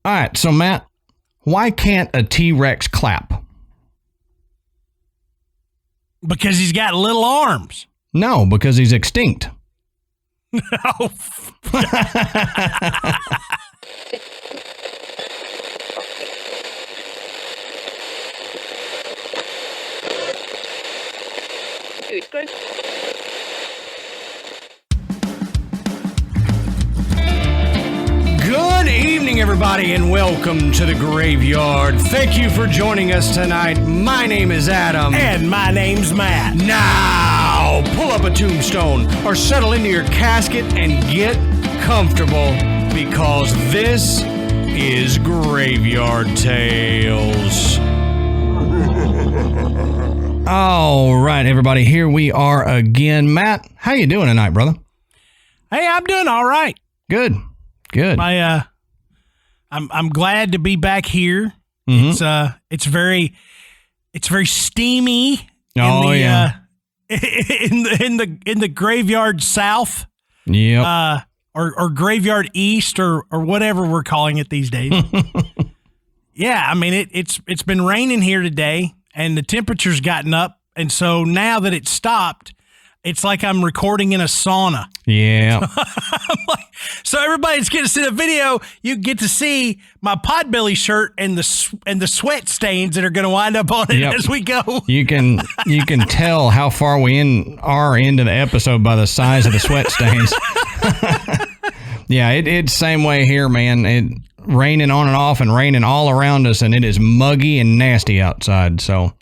All right, so Matt, why can't a T-Rex clap? Because he's got little arms. No, because he's extinct. Oh. Good evening, everybody, and welcome to the Graveyard. Thank you for joining us tonight. My name is Adam. And my name's Matt. Now, pull up a tombstone or settle into your casket and get comfortable because this is Graveyard Tales. All right, everybody, here we are again. Matt, how you doing tonight, brother? Hey, I'm doing all right. Good. I'm glad to be back here. Mm-hmm. It's very steamy. Yeah. In the Graveyard South. Yep. Or Graveyard East or whatever we're calling it these days. Yeah, I mean it's been raining here today and the temperature's gotten up, and so now that it's stopped, it's like I'm recording in a sauna. Yeah. So everybody that's getting to see the video, you get to see my Podbelly shirt and the sweat stains that are going to wind up on it as we go. You can tell how far we are into the episode by the size of the sweat stains. Yeah, it's same way here, man. It raining on and off and raining all around us, and it is muggy and nasty outside. So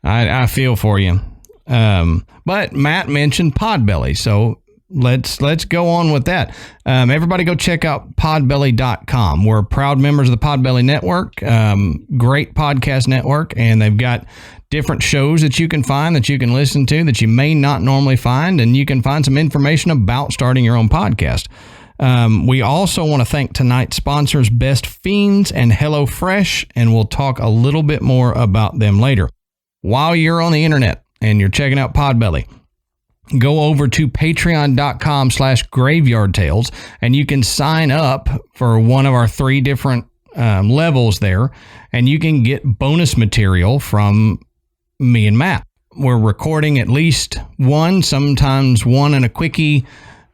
I feel for you. But Matt mentioned Podbelly, so let's go on with that. Everybody go check out podbelly.com. We're proud members of the Podbelly Network, great podcast network, and they've got different shows that you can find, that you can listen to, that you may not normally find, and you can find some information about starting your own podcast. We also want to thank tonight's sponsors, Best Fiends and HelloFresh, and we'll talk a little bit more about them later. While you're on the internet and you're checking out Podbelly, go over to patreon.com/graveyardtales, and you can sign up for one of our 3 different levels there, and you can get bonus material from me and Matt. We're recording at least one, sometimes one and a quickie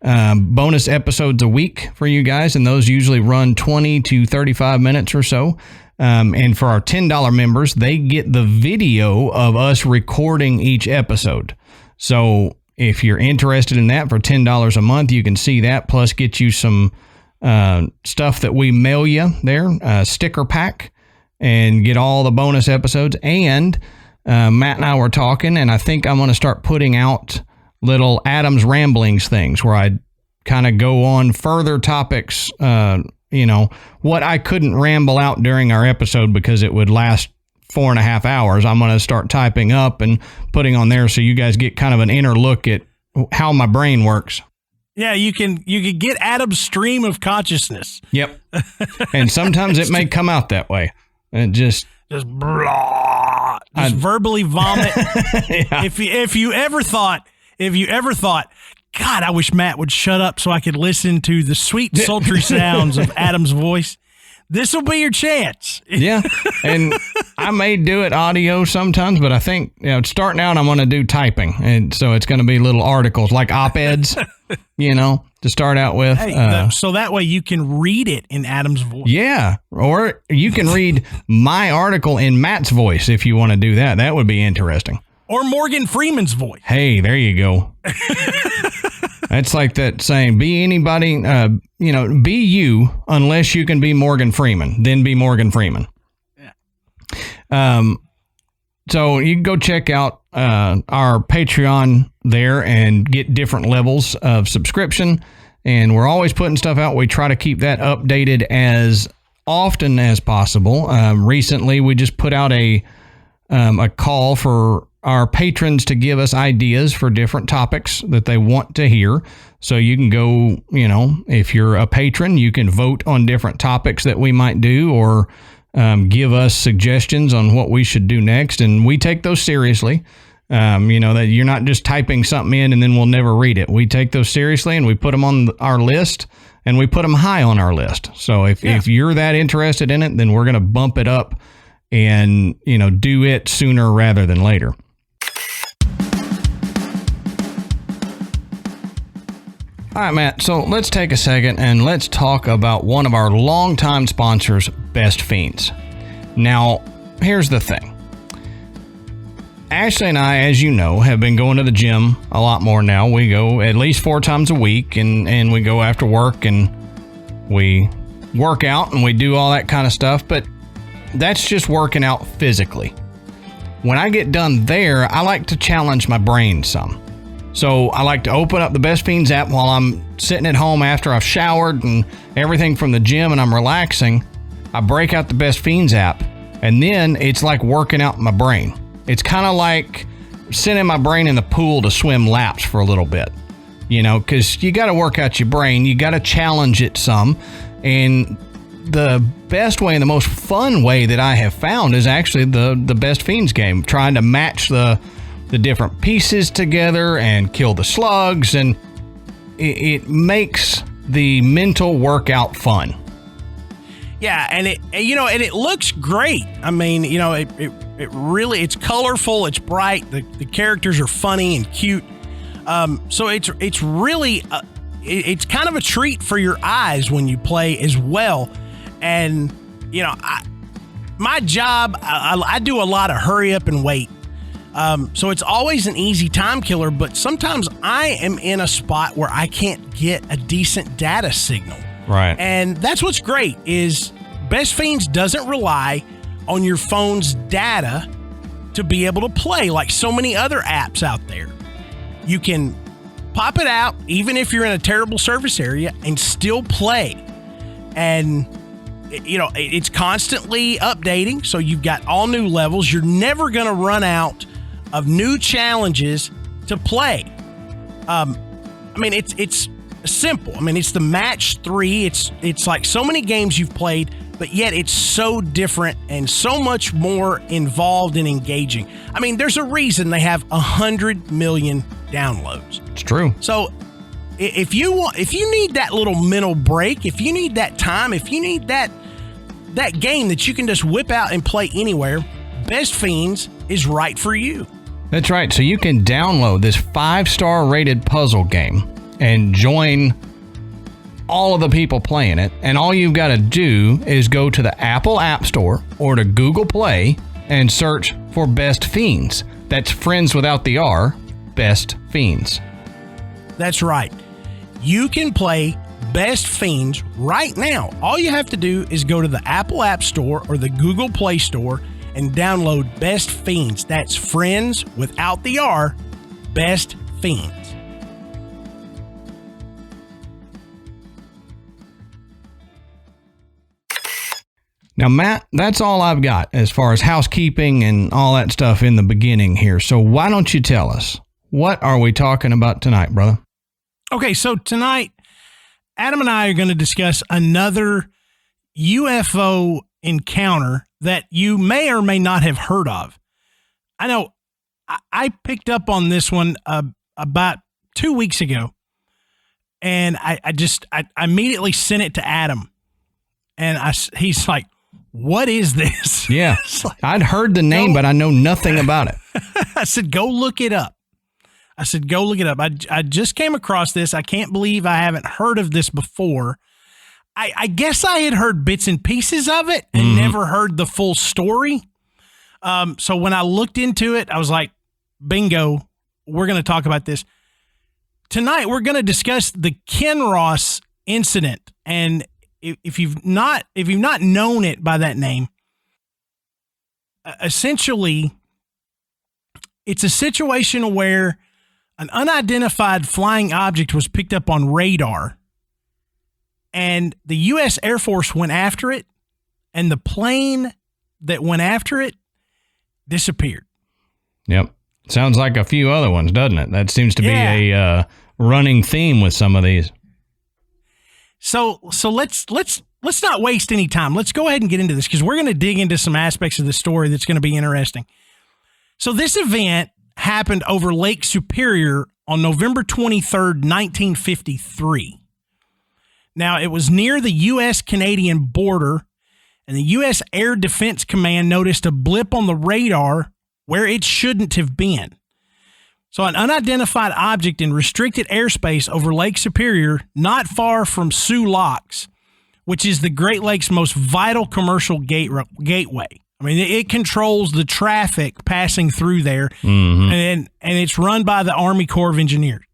bonus episodes a week for you guys, and those usually run 20 to 35 minutes or so. And for our $10 members, they get the video of us recording each episode. So if you're interested in that, for $10 a month, you can see that, plus get you some stuff that we mail you there, a sticker pack, and get all the bonus episodes. And Matt and I were talking, and I think I'm going to start putting out little Adam's Ramblings things where I kind of go on further topics, what I couldn't ramble out during our episode because it would last 4.5 hours. I'm going to start typing up and putting on there so you guys get kind of an inner look at how my brain works. Yeah, you can get Adam's stream of consciousness. Yep. And sometimes it may come out that way. And just blah, verbally vomit. Yeah. If you ever thought, God, I wish Matt would shut up so I could listen to the sweet, sultry sounds of Adam's voice, this will be your chance. Yeah, and I may do it audio sometimes, but I think starting out I'm going to do typing, and so it's going to be little articles like op-eds, to start out with. Hey, so that way you can read it in Adam's voice. Yeah, or you can read my article in Matt's voice if you want to do that. That would be interesting. Or Morgan Freeman's voice. Hey, there you go. That's like that saying, be anybody, be you unless you can be Morgan Freeman. Then be Morgan Freeman. Yeah. So you can go check out our Patreon there and get different levels of subscription. And we're always putting stuff out. We try to keep that updated as often as possible. Recently, we just put out a call for our patrons to give us ideas for different topics that they want to hear. So you can go, if you're a patron, you can vote on different topics that we might do, or give us suggestions on what we should do next. And we take those seriously. That you're not just typing something in and then we'll never read it. We take those seriously and we put them on our list, and we put them high on our list. So if you're that interested in it, then we're going to bump it up and, do it sooner rather than later. All right, Matt, so let's take a second and let's talk about one of our longtime sponsors, Best Fiends. Now, here's the thing. Ashley and I, as you know, have been going to the gym a lot more now. We go at least 4 times a week, and we go after work, and we work out, and we do all that kind of stuff, but that's just working out physically. When I get done there, I like to challenge my brain some. So I like to open up the Best Fiends app while I'm sitting at home after I've showered and everything from the gym and I'm relaxing. I break out the Best Fiends app, and then it's like working out my brain. It's kind of like sending my brain in the pool to swim laps for a little bit, because you got to work out your brain. You got to challenge it some. And the best way and the most fun way that I have found is actually the Best Fiends game, trying to match the different pieces together and kill the slugs, and it makes the mental workout fun. Yeah, and it looks great. I mean, it really, it's colorful, it's bright, the characters are funny and cute. So it's really it's kind of a treat for your eyes when you play as well. And my job, I do a lot of hurry up and wait. So it's always an easy time killer, but sometimes I am in a spot where I can't get a decent data signal. Right. And that's what's great is Best Fiends doesn't rely on your phone's data to be able to play like so many other apps out there. You can pop it out even if you're in a terrible service area and still play. And it's constantly updating, so you've got all new levels. You're never going to run out of new challenges to play. It's simple. It's the match 3. It's like so many games you've played, but yet it's so different and so much more involved and engaging. There's a reason they have 100 million downloads. It's true. So if you need that little mental break, if you need that time, if you need that game that you can just whip out and play anywhere, Best Fiends is right for you. That's right. So you can download this 5-star rated puzzle game and join all of the people playing it. And all you've got to do is go to the Apple App Store or to Google Play and search for Best Fiends. That's friends without the R, Best Fiends. That's right. You can play Best Fiends right now. All you have to do is go to the Apple App Store or the Google Play Store and download Best Fiends. That's friends without the R, Best Fiends. Now, Matt, that's all I've got as far as housekeeping and all that stuff in the beginning here. So why don't you tell us, what are we talking about tonight, brother? Okay, so tonight, Adam and I are going to discuss another UFO encounter that you may or may not have heard of. I know I picked up on this one about 2 weeks ago, and I immediately sent it to Adam, and he's like, "What is this?" Yeah, like, I'd heard the name, but I know nothing about it. I said, "Go look it up." I just came across this. I can't believe I haven't heard of this before. I guess I had heard bits and pieces of it and never heard the full story. So when I looked into it, I was like, bingo, we're going to talk about this. Tonight, we're going to discuss the Kinross Incident. And if you've not known it by that name, essentially, it's a situation where an unidentified flying object was picked up on radar, and the U.S. Air Force went after it, and the plane that went after it disappeared. Yep. Sounds like a few other ones, doesn't it? That seems to be a running theme with some of these. So let's not waste any time. Let's go ahead and get into this, because we're going to dig into some aspects of the story that's going to be interesting. So this event happened over Lake Superior on November 23rd, 1953. Now, it was near the U.S.-Canadian border, and the U.S. Air Defense Command noticed a blip on the radar where it shouldn't have been. So an unidentified object in restricted airspace over Lake Superior, not far from Soo Locks, which is the Great Lakes' most vital commercial gateway. I mean, it controls the traffic passing through there, and it's run by the Army Corps of Engineers.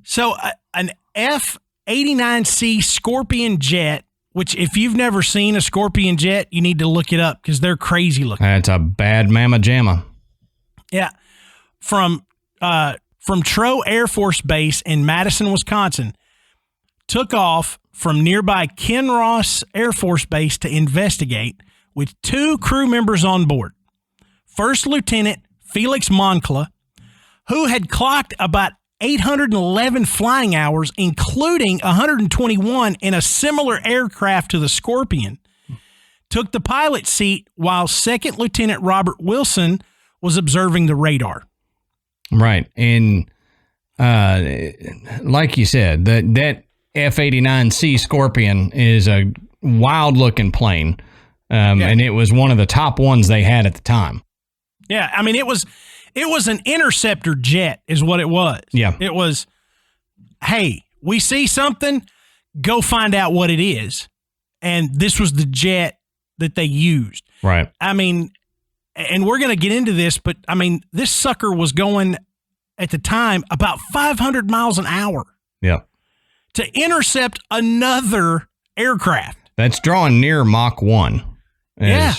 So an F-89C Scorpion jet, which if you've never seen a Scorpion jet, you need to look it up because they're crazy looking. That's a bad mamma jamma. Yeah. From Trow Air Force Base in Madison, Wisconsin, took off from nearby Kinross Air Force Base to investigate with 2 crew members on board. First Lieutenant Felix Moncla, who had clocked about 811 flying hours, including 121 in a similar aircraft to the Scorpion, took the pilot seat while Second Lieutenant Robert Wilson was observing the radar. Right. And like you said, that F-89C Scorpion is a wild-looking plane, and it was one of the top ones they had at the time. Yeah, I mean, it was an interceptor jet is what it was. Yeah. It was, hey, we see something, go find out what it is. And this was the jet that they used. Right. I mean, and we're going to get into this, but I mean, this sucker was going at the time about 500 miles an hour. Yeah. To intercept another aircraft. That's drawing near Mach 1. Yeah.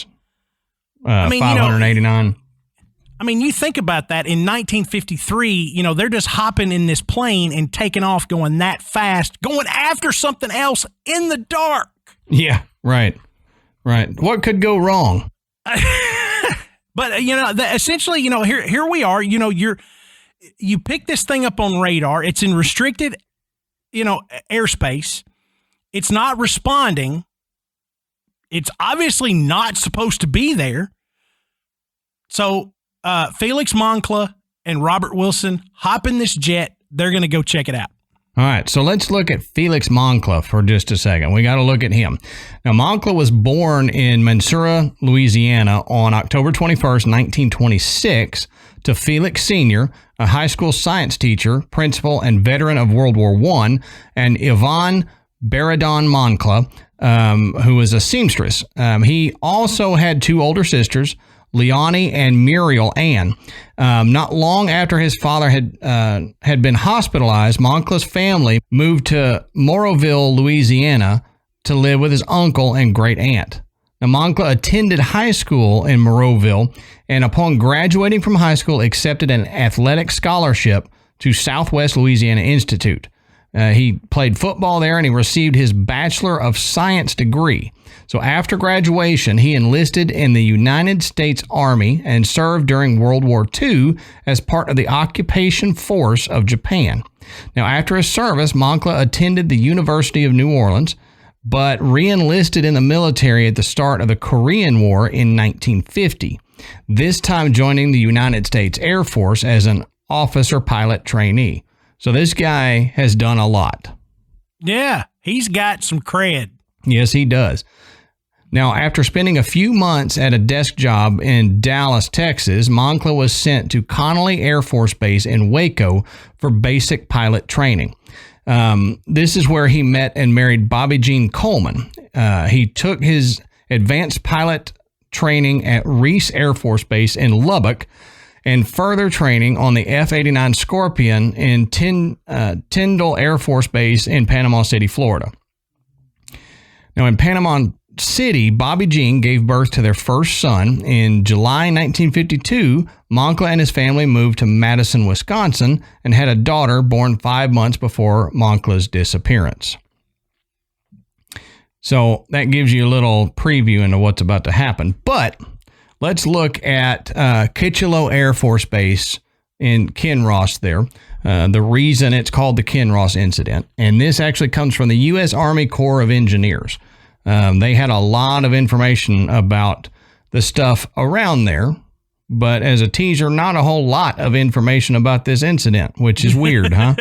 589. I mean, you think about that in 1953, they're just hopping in this plane and taking off going that fast, going after something else in the dark. Yeah, right. Right. What could go wrong? But, essentially, here we are, you pick this thing up on radar. It's in restricted, airspace. It's not responding. It's obviously not supposed to be there. So Felix Moncla and Robert Wilson hop in this jet. They're going to go check it out. All right, so let's look at Felix Moncla for just a second. We got to look at him. Now, Moncla was born in Missouri, Louisiana on October 21st, 1926, to Felix Sr., a high school science teacher, principal, and veteran of World War I, and Yvonne Baradon Moncla, who was a seamstress. He also had 2 older sisters, Leonie and Muriel Ann. Not long after his father had been hospitalized, Moncla's family moved to Moroville, Louisiana, to live with his uncle and great aunt. Now, Moncla attended high school in Moroville, and upon graduating from high school, accepted an athletic scholarship to Southwest Louisiana Institute. He played football there, and he received his Bachelor of Science degree. So after graduation, he enlisted in the United States Army and served during World War II as part of the occupation force of Japan. Now, after his service, Moncla attended the University of New Orleans, but re-enlisted in the military at the start of the Korean War in 1950, this time joining the United States Air Force as an officer pilot trainee. So this guy has done a lot. Yeah, he's got some cred. Yes, he does. Now, after spending a few months at a desk job in Dallas, Texas, Moncla was sent to Connally Air Force Base in Waco for basic pilot training. This is where he met and married Bobby Jean Coleman. He took his advanced pilot training at Reese Air Force Base in Lubbock and further training on the F-89 Scorpion in Tyndall Air Force Base in Panama City, Florida. Now, in Panama City, Bobby Jean gave birth to their first son. In July 1952, Moncla and his family moved to Madison, Wisconsin, and had a daughter born 5 months before Moncla's disappearance. So that gives you a little preview into what's about to happen. But let's look at Kincheloe Air Force Base in Kinross there. The reason it's called the Kinross Incident. And this actually comes from the U.S. Army Corps of Engineers. They had a lot of information about the stuff around there. but as a teaser, not a whole lot of information about this incident, which is weird, huh?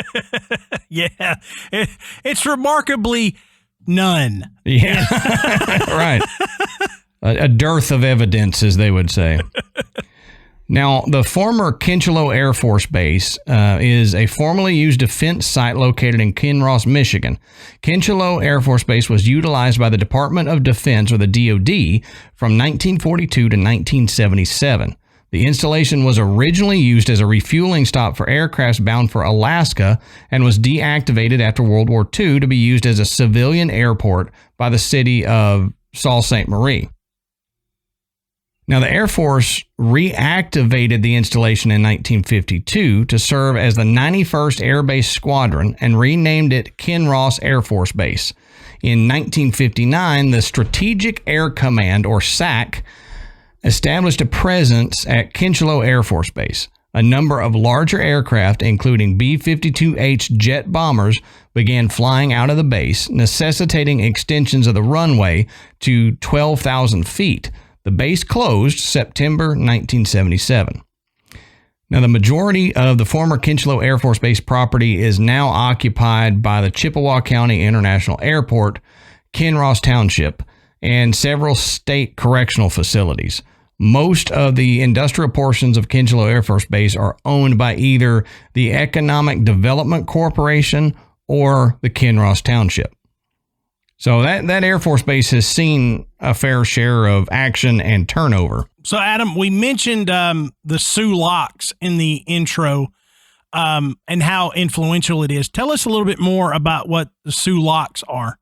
Yeah, it's remarkably none. Yeah, right. A dearth of evidence, as they would say. Now, the former Kincheloe Air Force Base is a formerly used defense site located in Kinross, Michigan. Kincheloe Air Force Base was utilized by the Department of Defense, or the DoD, from 1942 to 1977. The installation was originally used as a refueling stop for aircrafts bound for Alaska and was deactivated after World War II to be used as a civilian airport by the city of Sault Ste. Marie. Now, the Air Force reactivated the installation in 1952 to serve as the 91st Air Base Squadron and renamed it Kinross Air Force Base. In 1959, the Strategic Air Command, or SAC, established a presence at Kincheloe Air Force Base. A number of larger aircraft, including B-52H jet bombers, began flying out of the base, necessitating extensions of the runway to 12,000 feet. The base closed September 1977. Now, the majority of the former Kincheloe Air Force Base property is now occupied by the Chippewa County International Airport, Kinross Township, and several state correctional facilities. Most of the industrial portions of Kincheloe Air Force Base are owned by either the Economic Development Corporation or the Kinross Township. So that Air Force Base has seen a fair share of action and turnover. So, Adam, we mentioned the Soo Locks in the intro and how influential it is. Tell us a little bit more about what the Soo Locks are.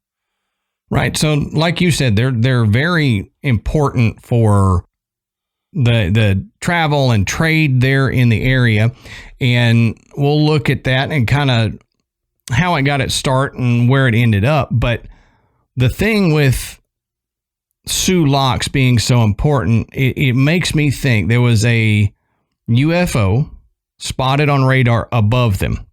Right. So, like you said, they're very important for the travel and trade there in the area. And we'll look at that and kind of how it got its start and where it ended up. But the thing with Soo Locks being so important, it makes me think there was a UFO spotted on radar above them.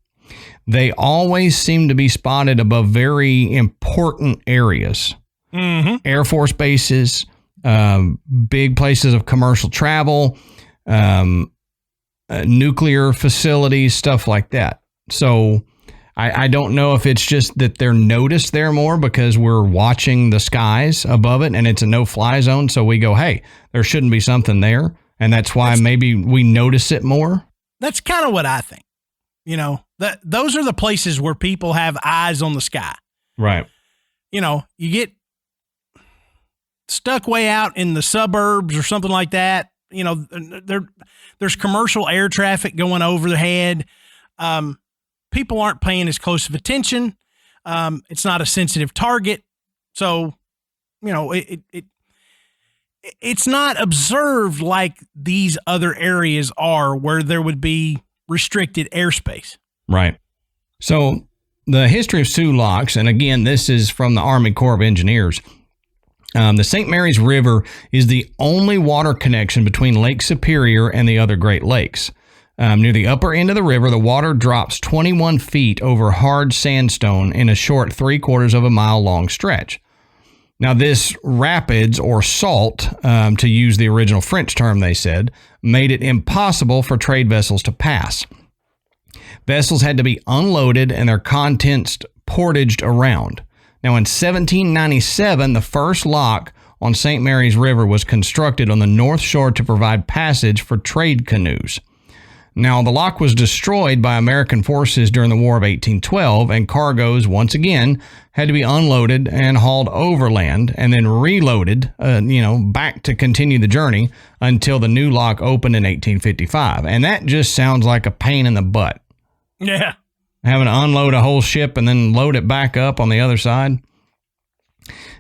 They always seem to be spotted above very important areas. Mm-hmm. Air Force bases, big places of commercial travel, nuclear facilities, stuff like that. So I don't know if it's just that they're noticed there more because we're watching the skies above it and it's a no-fly zone. So we go, hey, there shouldn't be something there. And that's why maybe we notice it more. That's kind of what I think. You know, those are the places where people have eyes on the sky. Right. You know, you get stuck way out in the suburbs or something like that. You know, there's commercial air traffic going over the head. People aren't paying as close of attention. It's not a sensitive target. So, you know, it's not observed like these other areas are where there would be restricted airspace. Right. So the history of Soo Locks, and again, this is from the Army Corps of Engineers. The St. Mary's River is the only water connection between Lake Superior and the other Great Lakes. Near the upper end of the river, the water drops 21 feet over hard sandstone in a short 3/4 of a mile long stretch. Now, this rapids, or salt, to use the original French term they said, made it impossible for trade vessels to pass. Vessels had to be unloaded and their contents portaged around. Now, in 1797, the first lock on St. Mary's River was constructed on the north shore to provide passage for trade canoes. Now, the lock was destroyed by American forces during the War of 1812, and cargoes, once again, had to be unloaded and hauled overland and then reloaded, back to continue the journey until the new lock opened in 1855. And that just sounds like a pain in the butt. Yeah. Having to unload a whole ship and then load it back up on the other side.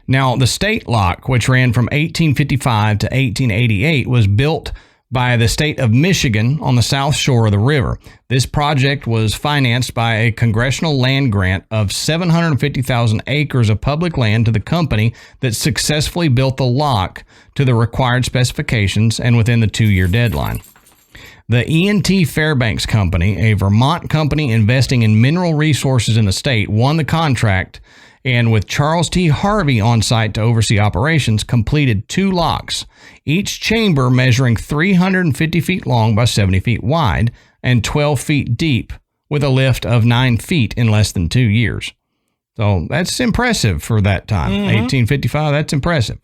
Now, the state lock, which ran from 1855 to 1888, was built by the state of Michigan on the south shore of the river. This project was financed by a congressional land grant of 750,000 acres of public land to the company that successfully built the lock to the required specifications and within the 2-year deadline. The E&T Fairbanks Company, a Vermont company investing in mineral resources in the state, won the contract and with Charles T. Harvey on site to oversee operations, completed 2 locks, each chamber measuring 350 feet long by 70 feet wide and 12 feet deep, with a lift of 9 feet in less than 2 years. So that's impressive for that time. 1855, that's impressive.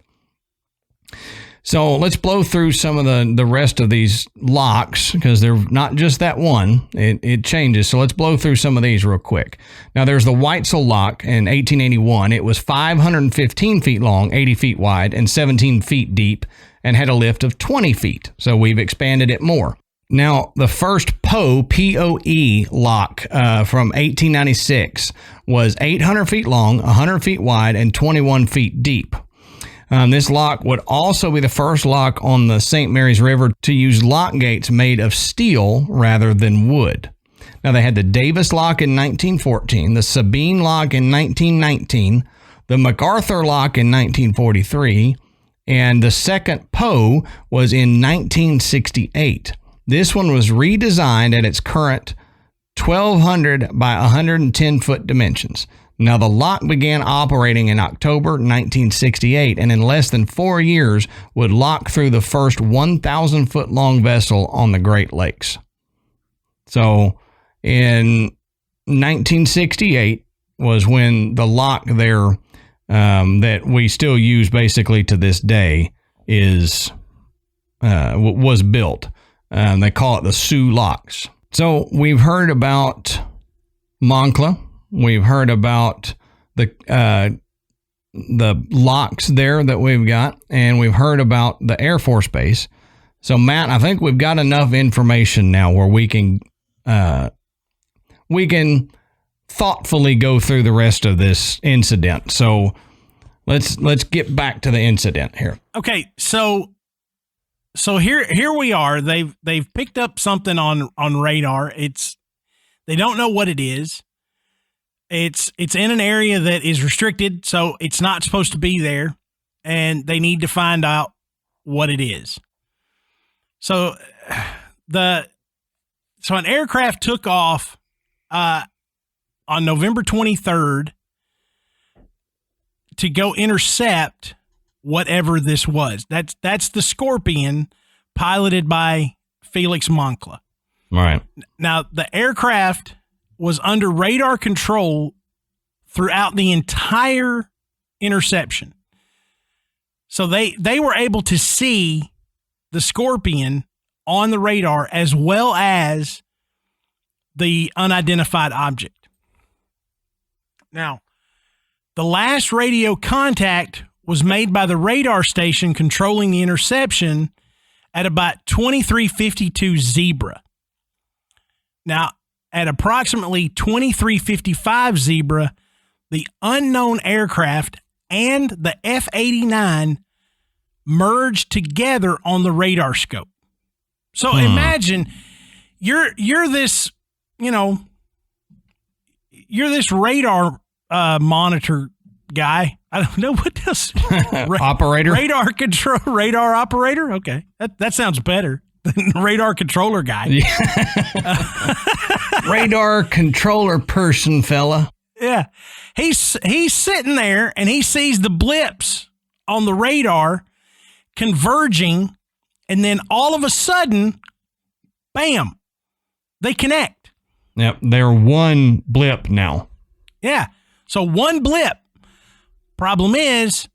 So let's blow through some of the rest of these locks, because they're not just that one. It changes. So let's blow through some of these real quick. Now, there's the Weitzel lock in 1881. It was 515 feet long, 80 feet wide, and 17 feet deep, and had a lift of 20 feet. So we've expanded it more. Now, the first P-O-E lock from 1896 was 800 feet long, 100 feet wide, and 21 feet deep. This lock would also be the first lock on the St. Mary's River to use lock gates made of steel rather than wood. Now, they had the Davis lock in 1914, the Sabine lock in 1919, the MacArthur lock in 1943, and the second Poe was in 1968. This one was redesigned at its current 1,200 by 110 foot dimensions. Now, the lock began operating in October 1968, and in less than 4 years would lock through the first 1,000-foot-long vessel on the Great Lakes. So, in 1968 was when the lock there that we still use basically to this day was built. They call it the Soo Locks. So, we've heard about Moncla. We've heard about the locks there that we've got, and we've heard about the Air Force Base. So, Matt, I think we've got enough information now where we can thoughtfully go through the rest of this incident. So, let's get back to the incident here. Okay, so here we are. They've picked up something on radar. They don't know what it is. It's in an area that is restricted, so it's not supposed to be there, and they need to find out what it is. So an aircraft took off on November 23rd to go intercept whatever this was. That's the Scorpion, piloted by Felix Moncla. All right. Now, the aircraft was under radar control throughout the entire interception. So they were able to see the Scorpion on the radar as well as the unidentified object. Now, the last radio contact was made by the radar station controlling the interception at about 2352 Zebra. Now, at approximately 2355 Zebra, the unknown aircraft and the F-89 merged together on the radar scope. So imagine you're this radar monitor guy. I don't know what else. Operator? Radar operator? Okay. That sounds better than radar controller guy. Yeah. Radar controller person, fella. Yeah. He's sitting there and he sees the blips on the radar converging, and then all of a sudden, bam, they connect. Yep, they're one blip now. Yeah. So one blip. Problem is,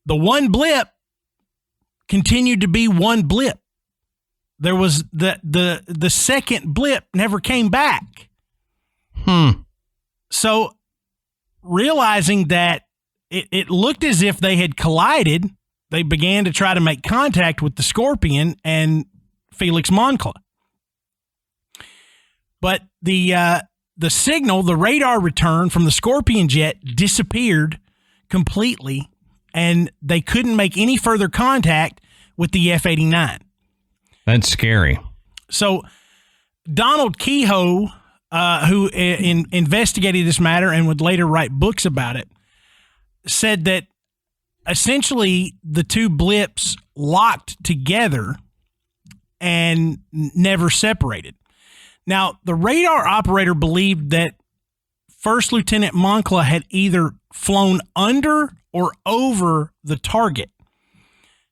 the one blip continued to be one blip. There was the second blip never came back. So realizing that it looked as if they had collided, they began to try to make contact with the Scorpion and Felix Moncla. But the signal, the radar return from the Scorpion jet disappeared completely, and they couldn't make any further contact with the F-89. That's scary. So Donald Kehoe, who investigated this matter and would later write books about it, said that essentially the two blips locked together and never separated. Now, the radar operator believed that First Lieutenant Moncla had either flown under or over the target.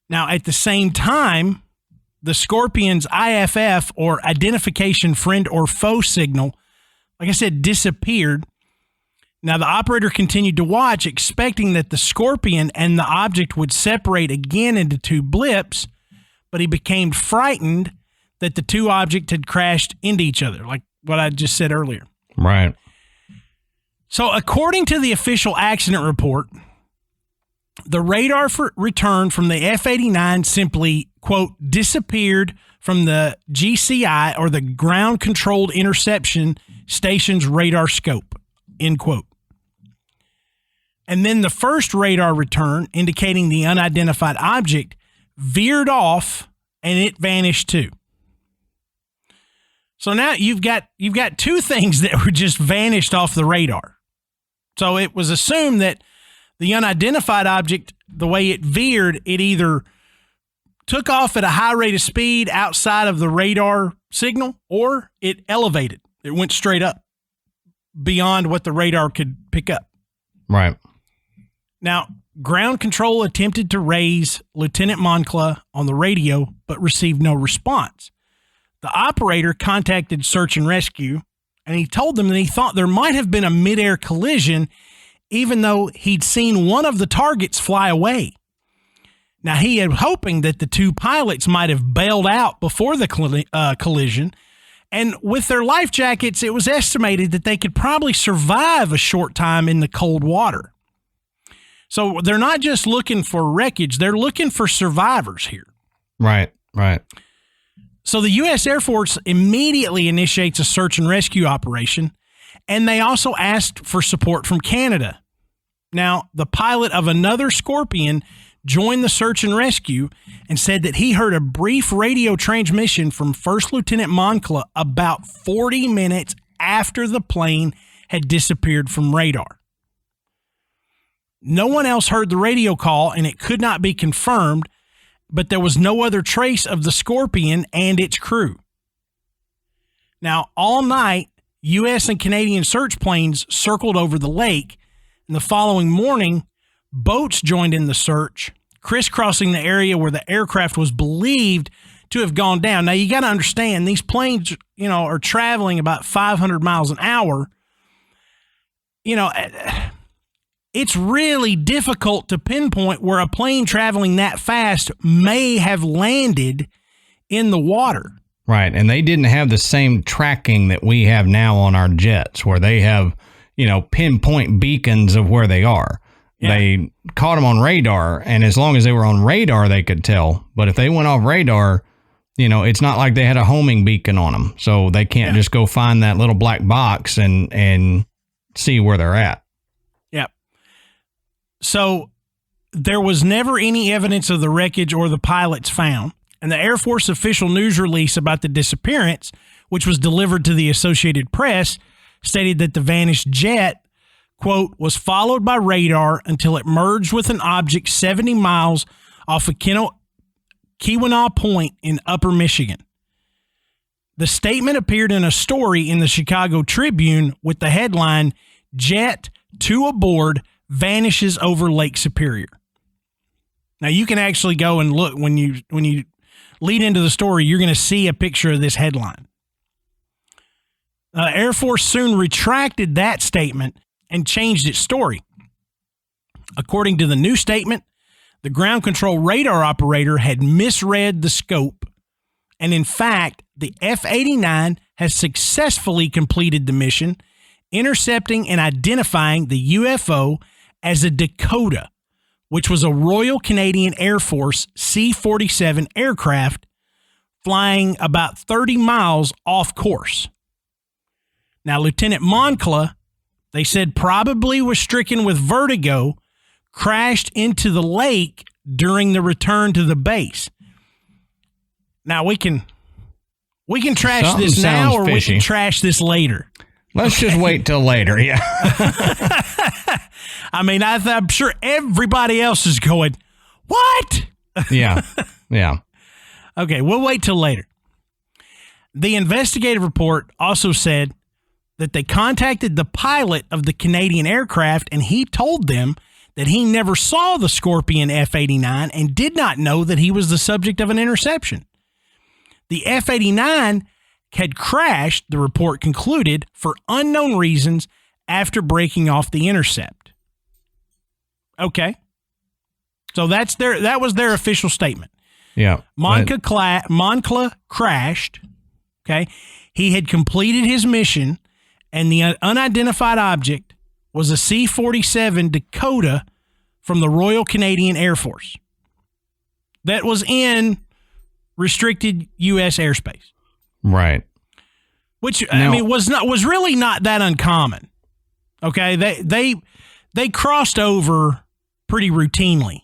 Now, at the same time, the Scorpion's IFF, or Identification Friend or Foe signal, like I said, disappeared. Now, the operator continued to watch, expecting that the Scorpion and the object would separate again into two blips, but he became frightened that the two objects had crashed into each other, like what I just said earlier. Right. So, according to the official accident report, the radar return from the F-89 simply, quote, disappeared from the GCI, or the Ground Controlled Interception Station's radar scope, end quote. And then the first radar return, indicating the unidentified object, veered off and it vanished too. So now you've got two things that were just vanished off the radar. So it was assumed that the unidentified object, the way it veered, it either took off at a high rate of speed outside of the radar signal, or it elevated. It went straight up beyond what the radar could pick up. Right. Now, ground control attempted to raise Lieutenant Moncla on the radio, but received no response. The operator contacted search and rescue, and he told them that he thought there might have been a midair collision, even though he'd seen one of the targets fly away. Now, he had hoping that the two pilots might have bailed out before the collision, and with their life jackets, it was estimated that they could probably survive a short time in the cold water. So they're not just looking for wreckage, they're looking for survivors here. Right, right. So the U.S. Air Force immediately initiates a search and rescue operation, and they also asked for support from Canada. Now, the pilot of another Scorpion joined the search and rescue and said that he heard a brief radio transmission from First Lieutenant Moncla about 40 minutes after the plane had disappeared from radar. No one else heard the radio call, and it could not be confirmed, but there was no other trace of the Scorpion and its crew. Now, all night, U.S. and Canadian search planes circled over the lake, and the following morning, boats joined in the search, crisscrossing the area where the aircraft was believed to have gone down. Now, you got to understand, these planes, are traveling about 500 miles an hour. It's really difficult to pinpoint where a plane traveling that fast may have landed in the water. Right, and they didn't have the same tracking that we have now on our jets, where they have, pinpoint beacons of where they are. Yeah. They caught them on radar, and as long as they were on radar, they could tell. But if they went off radar, it's not like they had a homing beacon on them, so they can't just go find that little black box and see where they're at. So there was never any evidence of the wreckage or the pilots found. And the Air Force official news release about the disappearance, which was delivered to the Associated Press, stated that the vanished jet, quote, was followed by radar until it merged with an object 70 miles off of Keweenaw Point in Upper Michigan. The statement appeared in a story in the Chicago Tribune with the headline, "Jet 2 Aboard Vanishes over Lake Superior." Now, you can actually go and look when you lead into the story, you're going to see a picture of this headline. Air Force soon retracted that statement and changed its story. According to the new statement, the ground control radar operator had misread the scope, and in fact, the F-89 has successfully completed the mission, intercepting and identifying the UFO as a Dakota, which was a Royal Canadian Air Force C-47 aircraft flying about 30 miles off course. Now, Lieutenant Moncla, they said, probably was stricken with vertigo, crashed into the lake during the return to the base. Now, we can trash Something this now, or fishy. we can trash this later. Let's just wait till later, yeah. I mean, I'm sure everybody else is going, what? Yeah. Okay, we'll wait till later. The investigative report also said that they contacted the pilot of the Canadian aircraft, and he told them that he never saw the Scorpion F-89 and did not know that he was the subject of an interception. The F-89 had crashed, the report concluded, for unknown reasons after breaking off the intercept. Okay. So that was their official statement. Yeah. Moncla crashed. Okay. He had completed his mission, and the unidentified object was a C-47 Dakota from the Royal Canadian Air Force that was in restricted U.S. airspace. Right. Which, now, I mean, was really not that uncommon. Okay. They crossed over pretty routinely.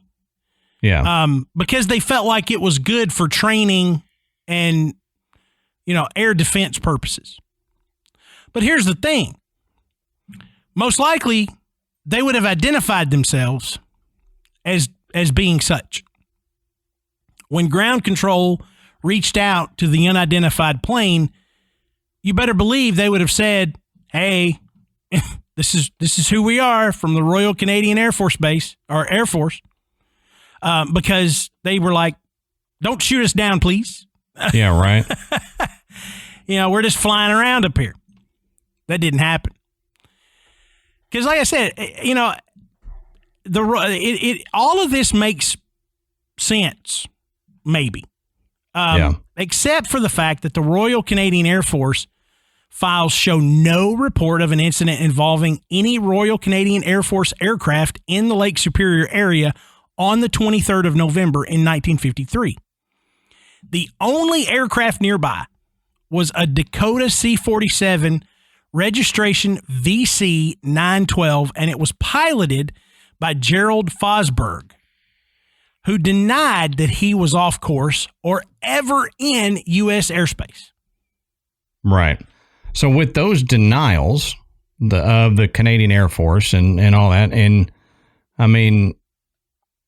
Yeah. Because they felt like it was good for training and, air defense purposes. But here's the thing. Most likely, they would have identified themselves as being such. When ground control reached out to the unidentified plane, you better believe they would have said, "Hey, this is who we are from the Royal Canadian Air Force Base or Air Force," because they were like, "Don't shoot us down, please." Yeah, right. We're just flying around up here. That didn't happen. Because, like I said, all of this makes sense, maybe. Except for the fact that the Royal Canadian Air Force files show no report of an incident involving any Royal Canadian Air Force aircraft in the Lake Superior area on the 23rd of November in 1953. The only aircraft nearby was a Dakota C-47 registration VC-912, and it was piloted by Gerald Fosberg, who denied that he was off course or ever in U.S. airspace. Right. So with those denials of the Canadian Air Force and all that, and I mean,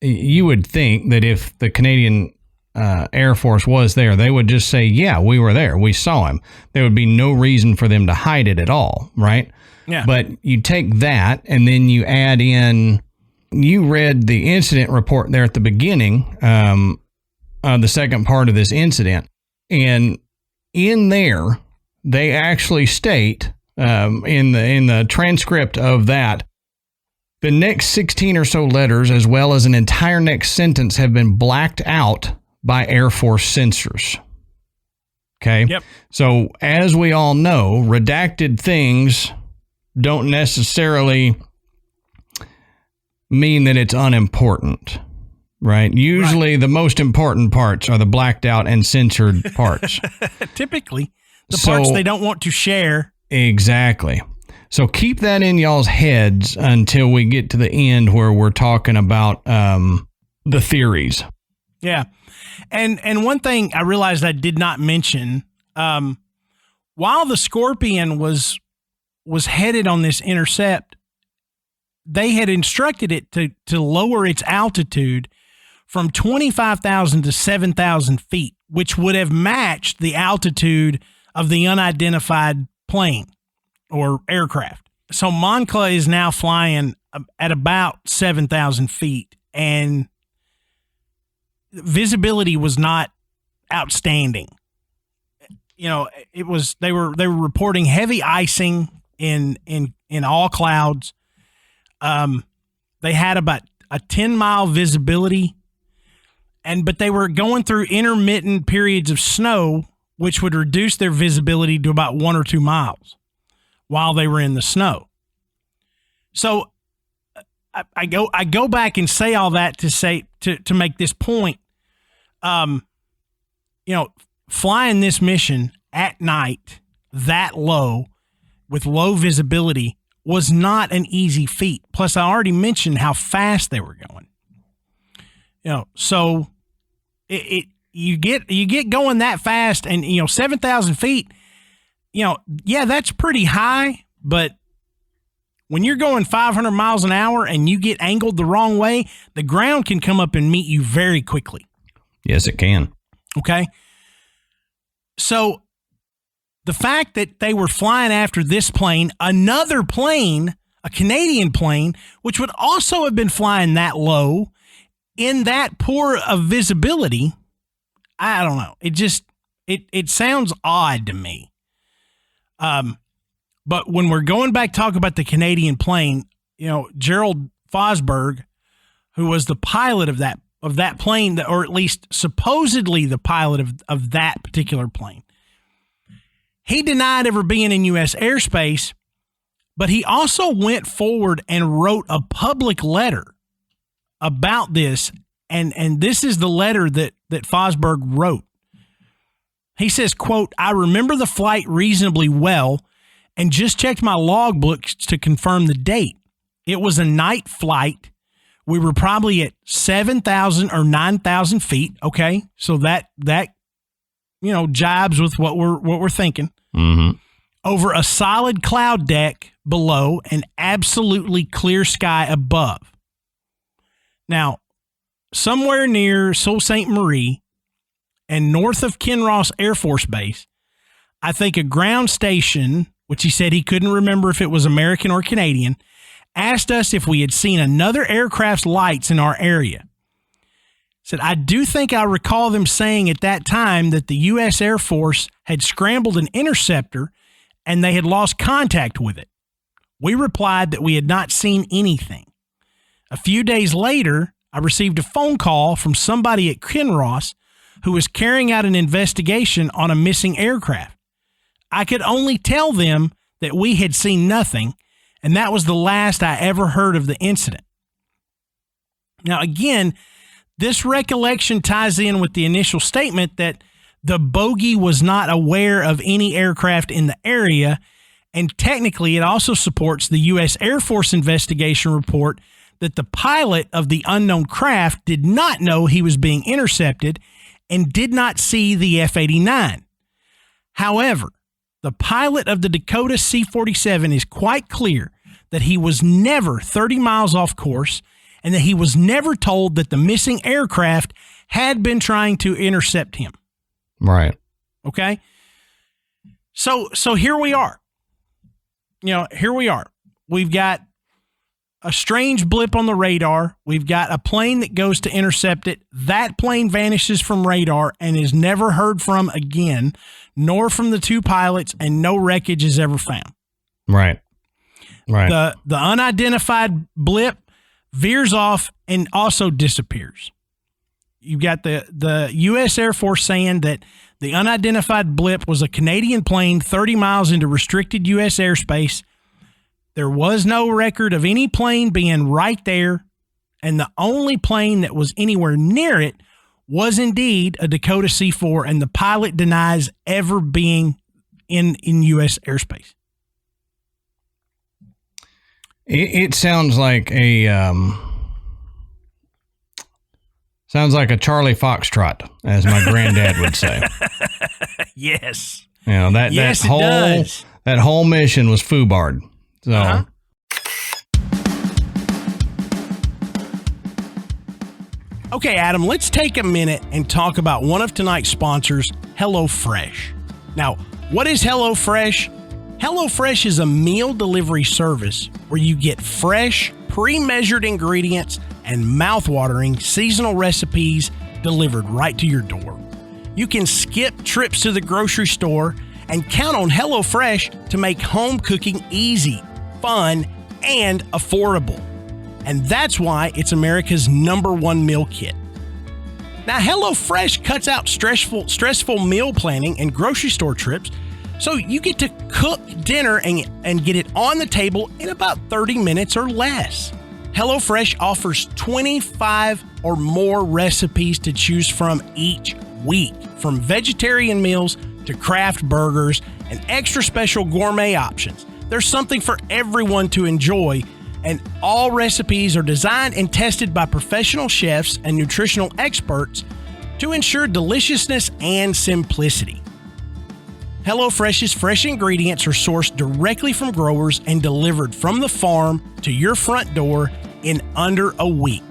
you would think that if the Canadian Air Force was there, they would just say, yeah, we were there. We saw him. There would be no reason for them to hide it at all, right? Yeah. But you take that and then you add in, you read the incident report there at the beginning, the second part of this incident, and in there, they actually state in the transcript of that, the next 16 or so letters, as well as an entire next sentence, have been blacked out by Air Force censors. Okay? Yep. So, as we all know, redacted things don't necessarily mean that it's unimportant, right? Usually the most important parts are the blacked out and censored parts. Typically. The parts they don't want to share. Exactly. So keep that in y'all's heads until we get to the end where we're talking about the theories. Yeah. And one thing I realized I did not mention, while the Scorpion was headed on this intercept, they had instructed it to lower its altitude from 25,000 to 7,000 feet, which would have matched the altitude of the unidentified plane or aircraft. So Moncla is now flying at about 7,000 feet, and visibility was not outstanding. It was they were reporting heavy icing in all clouds. They had about a 10-mile visibility, but they were going through intermittent periods of snow, which would reduce their visibility to about 1 or 2 miles while they were in the snow. So I go back and say all that to make this point. Flying this mission at night that low with low visibility was not an easy feat. Plus, I already mentioned how fast they were going. So you get going that fast, and 7,000 feet. Yeah, that's pretty high, but when you're going 500 miles an hour and you get angled the wrong way, the ground can come up and meet you very quickly. Yes, it can. Okay. So the fact that they were flying after this plane, another plane, a Canadian plane, which would also have been flying that low in that poor of visibility, I don't know. It just, it sounds odd to me. But when we're going back talk about the Canadian plane, you know, Gerald Fosberg, who was the pilot of that plane, or at least supposedly the pilot of that particular plane, he denied ever being in U.S. airspace, but he also went forward and wrote a public letter about this, and this is the letter that Fosberg wrote. He says, quote, "I remember the flight reasonably well and just checked my logbooks to confirm the date. It was a night flight. We were probably at 7,000 or 9,000 feet." Okay, so that jibes with what we're thinking. Mm-hmm. Over a solid cloud deck below and absolutely clear sky above. Now, somewhere near Sault Ste. Marie and north of Kinross Air Force Base, I think a ground station, which he said he couldn't remember if it was American or Canadian, asked us if we had seen another aircraft's lights in our area. Said, "I do think I recall them saying at that time that the U.S. Air Force had scrambled an interceptor and they had lost contact with it. We replied that we had not seen anything. A few days later, I received a phone call from somebody at Kinross who was carrying out an investigation on a missing aircraft. I could only tell them that we had seen nothing, and that was the last I ever heard of the incident." Now, again, this recollection ties in with the initial statement that the bogey was not aware of any aircraft in the area, and technically it also supports the U.S. Air Force investigation report that the pilot of the unknown craft did not know he was being intercepted and did not see the F-89. However, the pilot of the Dakota C-47 is quite clear that he was never 30 miles off course and that he was never told that the missing aircraft had been trying to intercept him. Right. Okay? So here we are. Here we are. We've got a strange blip on the radar. We've got a plane that goes to intercept it. That plane vanishes from radar and is never heard from again, nor from the two pilots, and no wreckage is ever found. Right. Right. The unidentified blip veers off and also disappears. You've got the U.S. Air Force saying that the unidentified blip was a Canadian plane 30 miles into restricted U.S. airspace. There was no record of any plane being right there, and the only plane that was anywhere near it was indeed a Dakota C-4, and the pilot denies ever being in U.S. airspace. It sounds like a Charlie Foxtrot, as my granddad would say. Yes. That whole mission was foobarred. So. Uh-huh. Okay, Adam, let's take a minute and talk about one of tonight's sponsors, HelloFresh. Now, what is HelloFresh? HelloFresh is a meal delivery service where you get fresh, pre-measured ingredients and mouth-watering seasonal recipes delivered right to your door. You can skip trips to the grocery store and count on HelloFresh to make home cooking easy, fun, and affordable. And that's why it's America's #1 meal kit. Now, HelloFresh cuts out stressful meal planning and grocery store trips, so you get to cook dinner and get it on the table in about 30 minutes or less. HelloFresh offers 25 or more recipes to choose from each week, from vegetarian meals to craft burgers and extra special gourmet options. There's something for everyone to enjoy, and all recipes are designed and tested by professional chefs and nutritional experts to ensure deliciousness and simplicity. HelloFresh's fresh ingredients are sourced directly from growers and delivered from the farm to your front door in under a week.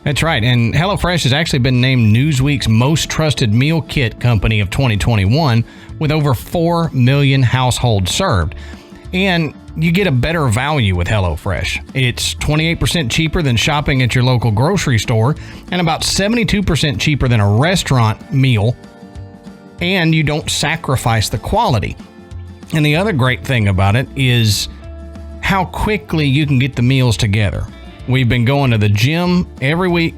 That's right. And HelloFresh has actually been named Newsweek's most trusted meal kit company of 2021 with over 4 million households served. And you get a better value with HelloFresh. It's 28% cheaper than shopping at your local grocery store and about 72% cheaper than a restaurant meal. And you don't sacrifice the quality. And the other great thing about it is how quickly you can get the meals together. We've been going to the gym every week,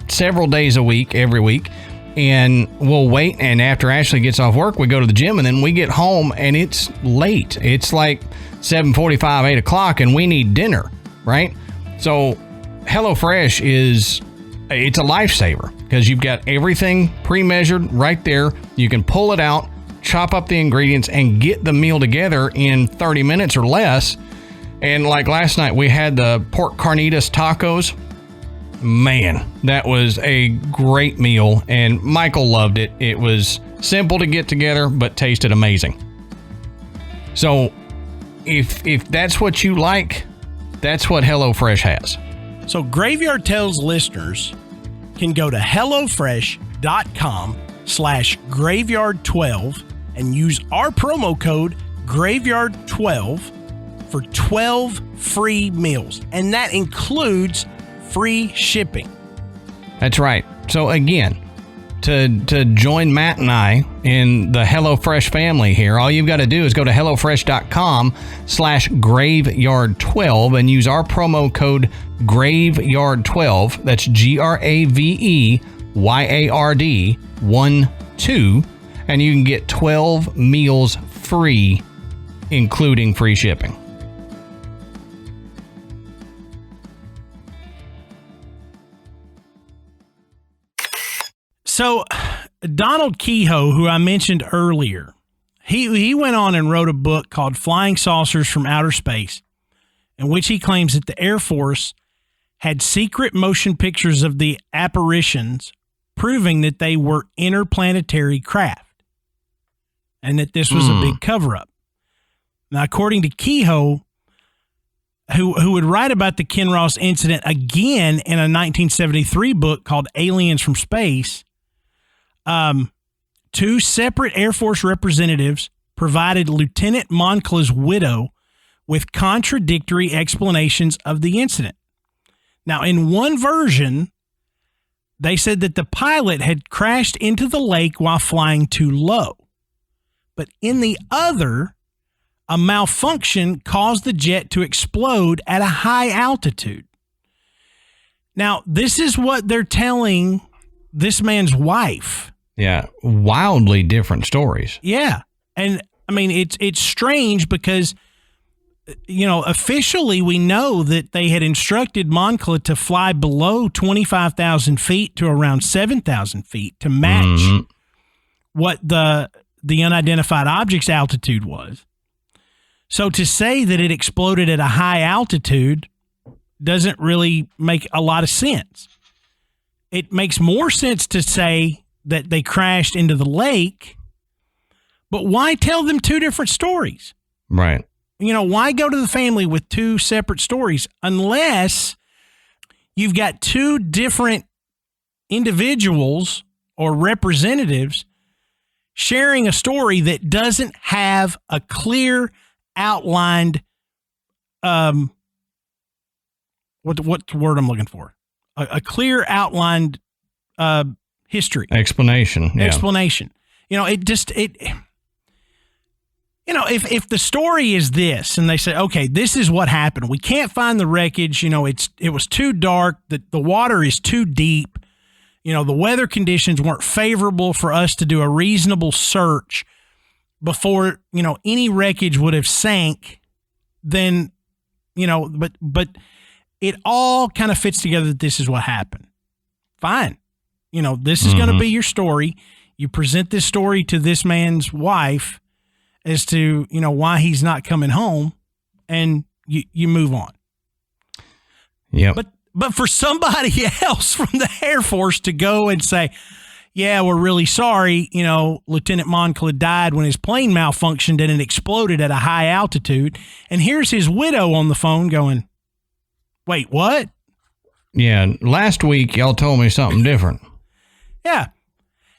several days a week, every week. And we'll wait, and after Ashley gets off work, we go to the gym, and then we get home, and it's late. It's like 7:45, 8 o'clock, and we need dinner, right? So HelloFresh it's a lifesaver because you've got everything pre-measured right there. You can pull it out, chop up the ingredients, and get the meal together in 30 minutes or less. And like last night, we had the pork carnitas tacos. Man, that was a great meal, and Michael loved it. It was simple to get together, but tasted amazing. So if that's what you like, that's what HelloFresh has. So Graveyard Tales listeners can go to HelloFresh.com/Graveyard12 and use our promo code Graveyard12 for 12 free meals. And that includes free shipping. That's right. So again, to join Matt and I in the HelloFresh family here, all you've got to do is go to HelloFresh.com/Graveyard12 and use our promo code Graveyard12. That's GRAVEYARD12, and you can get 12 meals free, including free shipping. So Donald Kehoe, who I mentioned earlier, he went on and wrote a book called Flying Saucers from Outer Space, in which he claims that the Air Force had secret motion pictures of the apparitions proving that they were interplanetary craft and that this was a big cover-up. Now, according to Kehoe, who would write about the Kinross Incident again in a 1973 book called Aliens from Space, two separate Air Force representatives provided Lieutenant Moncla's widow with contradictory explanations of the incident. Now, in one version, they said that the pilot had crashed into the lake while flying too low. But in the other, a malfunction caused the jet to explode at a high altitude. Now, this is what they're telling this man's wife. Yeah, wildly different stories. Yeah. And I mean, it's strange because, officially we know that they had instructed Moncla to fly below 25,000 feet to around 7,000 feet to match what the unidentified object's altitude was. So to say that it exploded at a high altitude doesn't really make a lot of sense. It makes more sense to say that they crashed into the lake, but why tell them two different stories? Right. Why go to the family with two separate stories unless you've got two different individuals or representatives sharing a story that doesn't have a clear outlined, what's the word I'm looking for? A clear outlined history. Explanation. Yeah. Explanation. If the story is this and they say, okay, this is what happened. We can't find the wreckage. It was too dark. The water is too deep. The weather conditions weren't favorable for us to do a reasonable search before, any wreckage would have sank. Then, but it all kind of fits together that this is what happened. Fine. This is going to be your story. You present this story to this man's wife as to, why he's not coming home, and you move on. Yeah. But for somebody else from the Air Force to go and say, yeah, we're really sorry, Lieutenant Moncla died when his plane malfunctioned and it exploded at a high altitude. And here's his widow on the phone going, wait, what? Yeah, last week y'all told me something different. Yeah.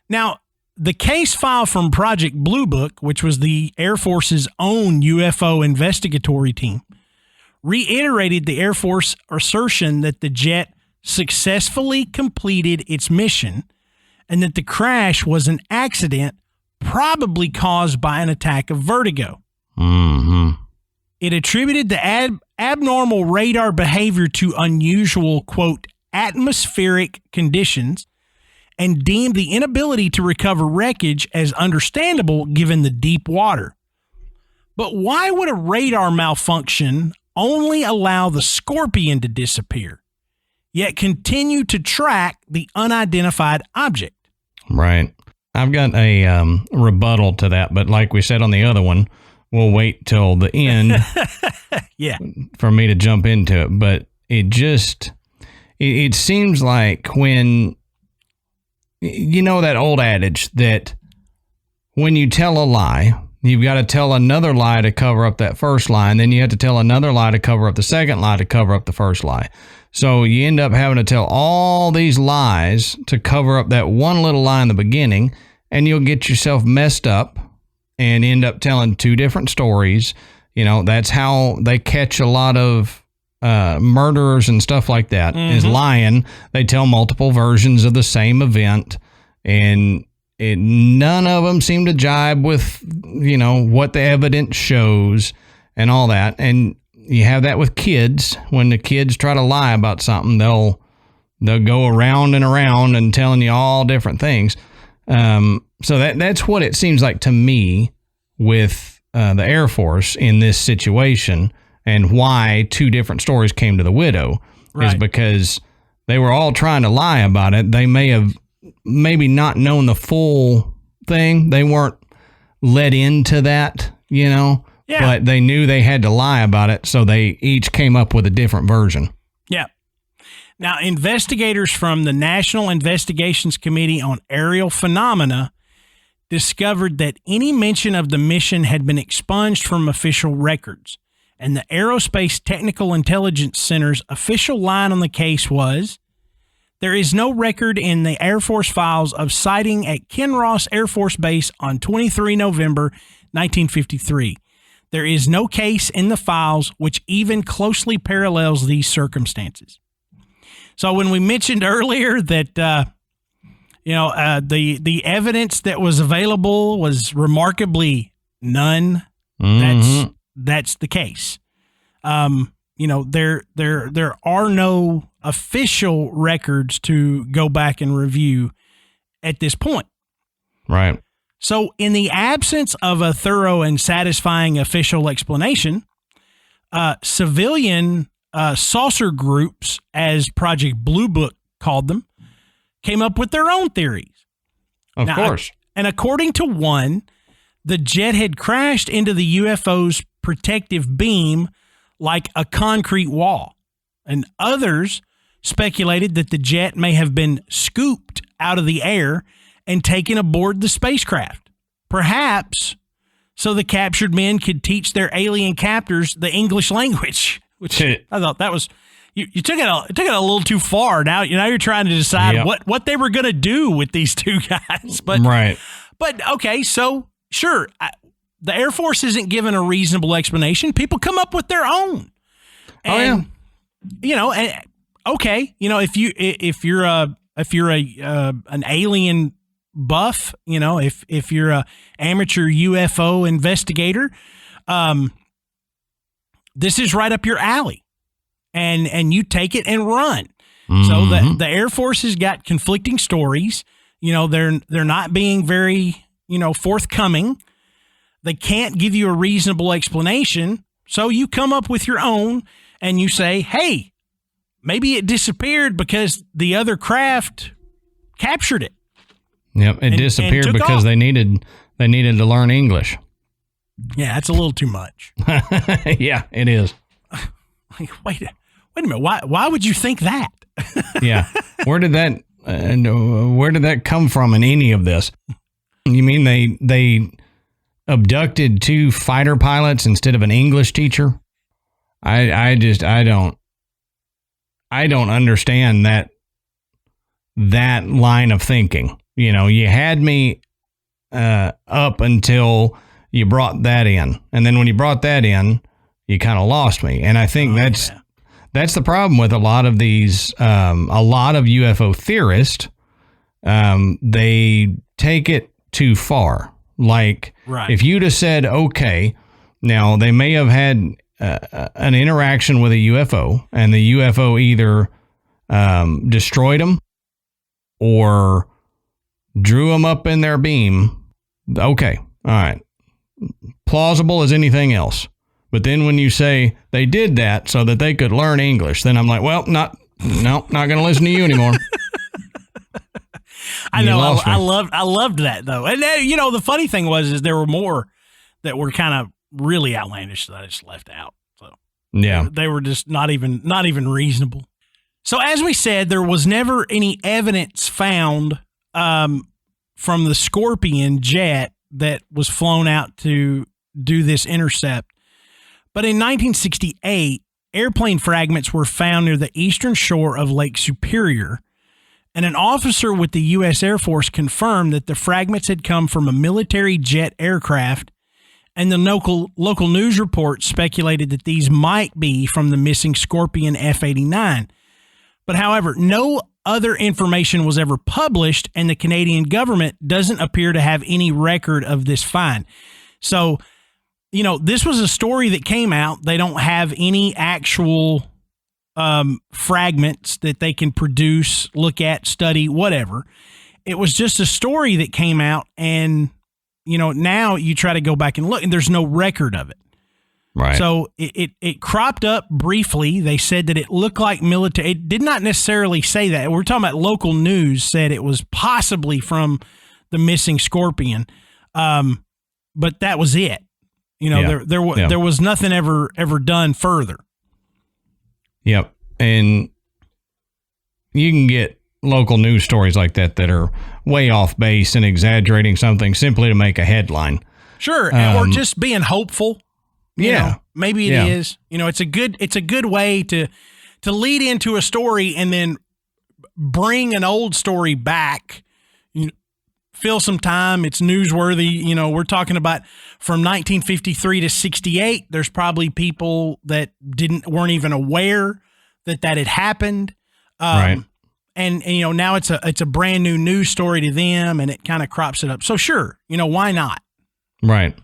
Now, the case file from Project Blue Book, which was the Air Force's own UFO investigatory team, reiterated the Air Force assertion that the jet successfully completed its mission and that the crash was an accident probably caused by an attack of vertigo. Mm-hmm. It attributed the abnormal radar behavior to unusual, quote, atmospheric conditions and deemed the inability to recover wreckage as understandable given the deep water. But why would a radar malfunction only allow the Scorpion to disappear, yet continue to track the unidentified object? Right. I've got a rebuttal to that, but like we said on the other one, we'll wait till the end for me to jump into it. But it seems like when, you know, that old adage that when you tell a lie, you've got to tell another lie to cover up that first lie, and then you have to tell another lie to cover up the second lie to cover up the first lie. So you end up having to tell all these lies to cover up that one little lie in the beginning, and you'll get yourself messed up and end up telling two different stories. You know, that's how they catch a lot of murderers and stuff like that, is lying. They tell multiple versions of the same event, and none of them seem to jibe with, you know, what the evidence shows and all that. And you have that with kids. When the kids try to lie about something, they'll go around and around and telling you all different things. So that's what it seems like to me with the Air Force in this situation, and why two different stories came to the widow, is because they were all trying to lie about it. They may have maybe not known the full thing. They weren't led into that, you know, but they knew they had to lie about it. So they each came up with a different version. Yeah. Now, investigators from the National Investigations Committee on Aerial Phenomena discovered that any mention of the mission had been expunged from official records, and the Aerospace Technical Intelligence Center's official line on the case was, there is no record in the Air Force files of sighting at Kinross Air Force Base on 23 November 1953. There is no case in the files which even closely parallels these circumstances. So when we mentioned earlier that, the evidence that was available was remarkably none, that's the case. There are no official records to go back and review at this point. Right. So in the absence of a thorough and satisfying official explanation, civilian saucer groups, as Project Blue Book called them, came up with their own theories. Of course. And according to one, the jet had crashed into the UFO's protective beam like a concrete wall. And others speculated that the jet may have been scooped out of the air and taken aboard the spacecraft, perhaps so the captured men could teach their alien captors the English language, which I thought that was, you took it a little too far. Now you're trying to decide what they were going to do with these two guys. But okay, so sure, the Air Force isn't given a reasonable explanation. People come up with their own. And, if you're an alien buff, if you're a amateur UFO investigator, this is right up your alley, and you take it and run. So the Air Force has got conflicting stories. They're not being very, forthcoming. They can't give you a reasonable explanation. So you come up with your own and you say, hey, maybe it disappeared because the other craft captured it. Yep, it disappeared because they needed to learn English. Yeah, that's a little too much. Yeah, it is. Wait a minute. Why would you think that? Yeah. Where did that come from in any of this? You mean they abducted two fighter pilots instead of an English teacher? I I don't understand that line of thinking. You know, you had me up until you brought that in. And then when you brought that in, you kind of lost me. And I think that's the problem with a lot of these, a lot of UFO theorists. They take it too far. Like, if you'd have said, okay, now they may have had an interaction with a UFO, and the UFO either destroyed them or drew them up in their beam. Okay, all right. Plausible as anything else. But then when you say they did that so that they could learn English, then I'm like, well, not going to listen to you anymore. I know. I loved that though. And you know, the funny thing is there were more that were kind of really outlandish that I just left out. So yeah, they were just not even reasonable. So as we said, there was never any evidence found from the Scorpion jet that was flown out to do this intercept. But in 1968, airplane fragments were found near the eastern shore of Lake Superior. And an officer with the U.S. Air Force confirmed that the fragments had come from a military jet aircraft, and the local news reports speculated that these might be from the missing Scorpion F-89. But however, no other information was ever published, and the Canadian government doesn't appear to have any record of this find. So, you know, this was a story that came out. They don't have any actual fragments that they can produce, look at, study, whatever. It was just a story that came out, and, you know, now you try to go back and look, and there's no record of it. Right. So it cropped up briefly. They said that it looked like military. It did not necessarily say that. We're talking about local news said it was possibly from the missing Scorpion, but that was it. You know, there was nothing ever done further. Yep. And you can get local news stories like that are way off base and exaggerating something simply to make a headline. Sure. Or just being hopeful. You know, maybe it is. You know, it's a good way to lead into a story and then bring an old story back. You know, fill some time. It's newsworthy. You know, we're talking about from 1953 to 68. There's probably people that weren't even aware that had happened. Right. And you know, now it's a brand new news story to them, and it kind of crops it up. So sure, you know, why not? Right.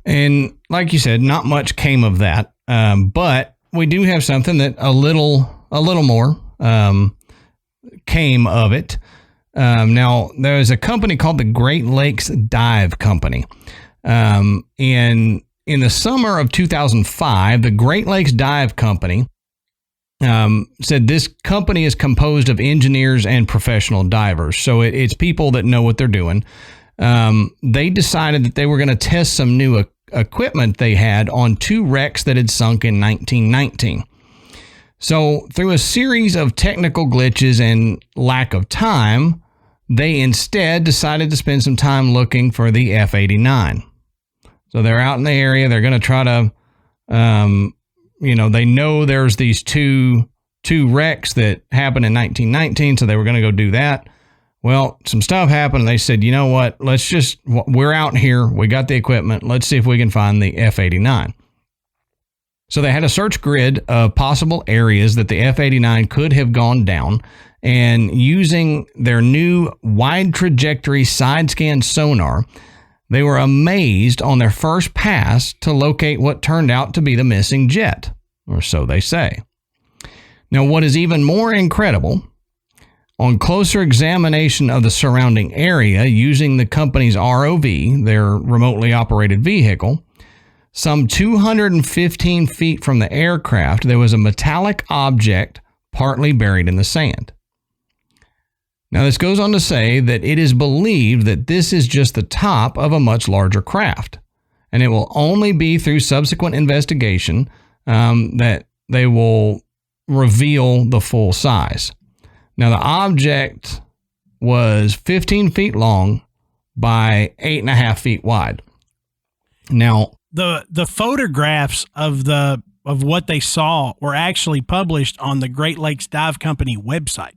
And like you said, not much came of that. But we do have something that a little more came of it. Now, there's a company called the Great Lakes Dive Company. And in the summer of 2005, the Great Lakes Dive Company said this company is composed of engineers and professional divers. So it's people that know what they're doing. They decided that they were going to test some new equipment they had on two wrecks that had sunk in 1919. So through a series of technical glitches and lack of time, they instead decided to spend some time looking for the F-89. So they're out in the area. They're going to try to, they know there's these two wrecks that happened in 1919, so they were going to go do that. Well, some stuff happened, and they said, you know what, we're out here, we got the equipment, let's see if we can find the F-89. So they had a search grid of possible areas that the F-89 could have gone down, and using their new wide trajectory side scan sonar, they were amazed on their first pass to locate what turned out to be the missing jet, or so they say. Now, what is even more incredible, on closer examination of the surrounding area using the company's ROV, their remotely operated vehicle, some 215 feet from the aircraft, there was a metallic object partly buried in the sand. Now, this goes on to say that it is believed that this is just the top of a much larger craft, and it will only be through subsequent investigation that they will reveal the full size. Now, the object was 15 feet long by 8.5 feet wide. Now, the photographs of the of what they saw were actually published on the Great Lakes Dive Company website.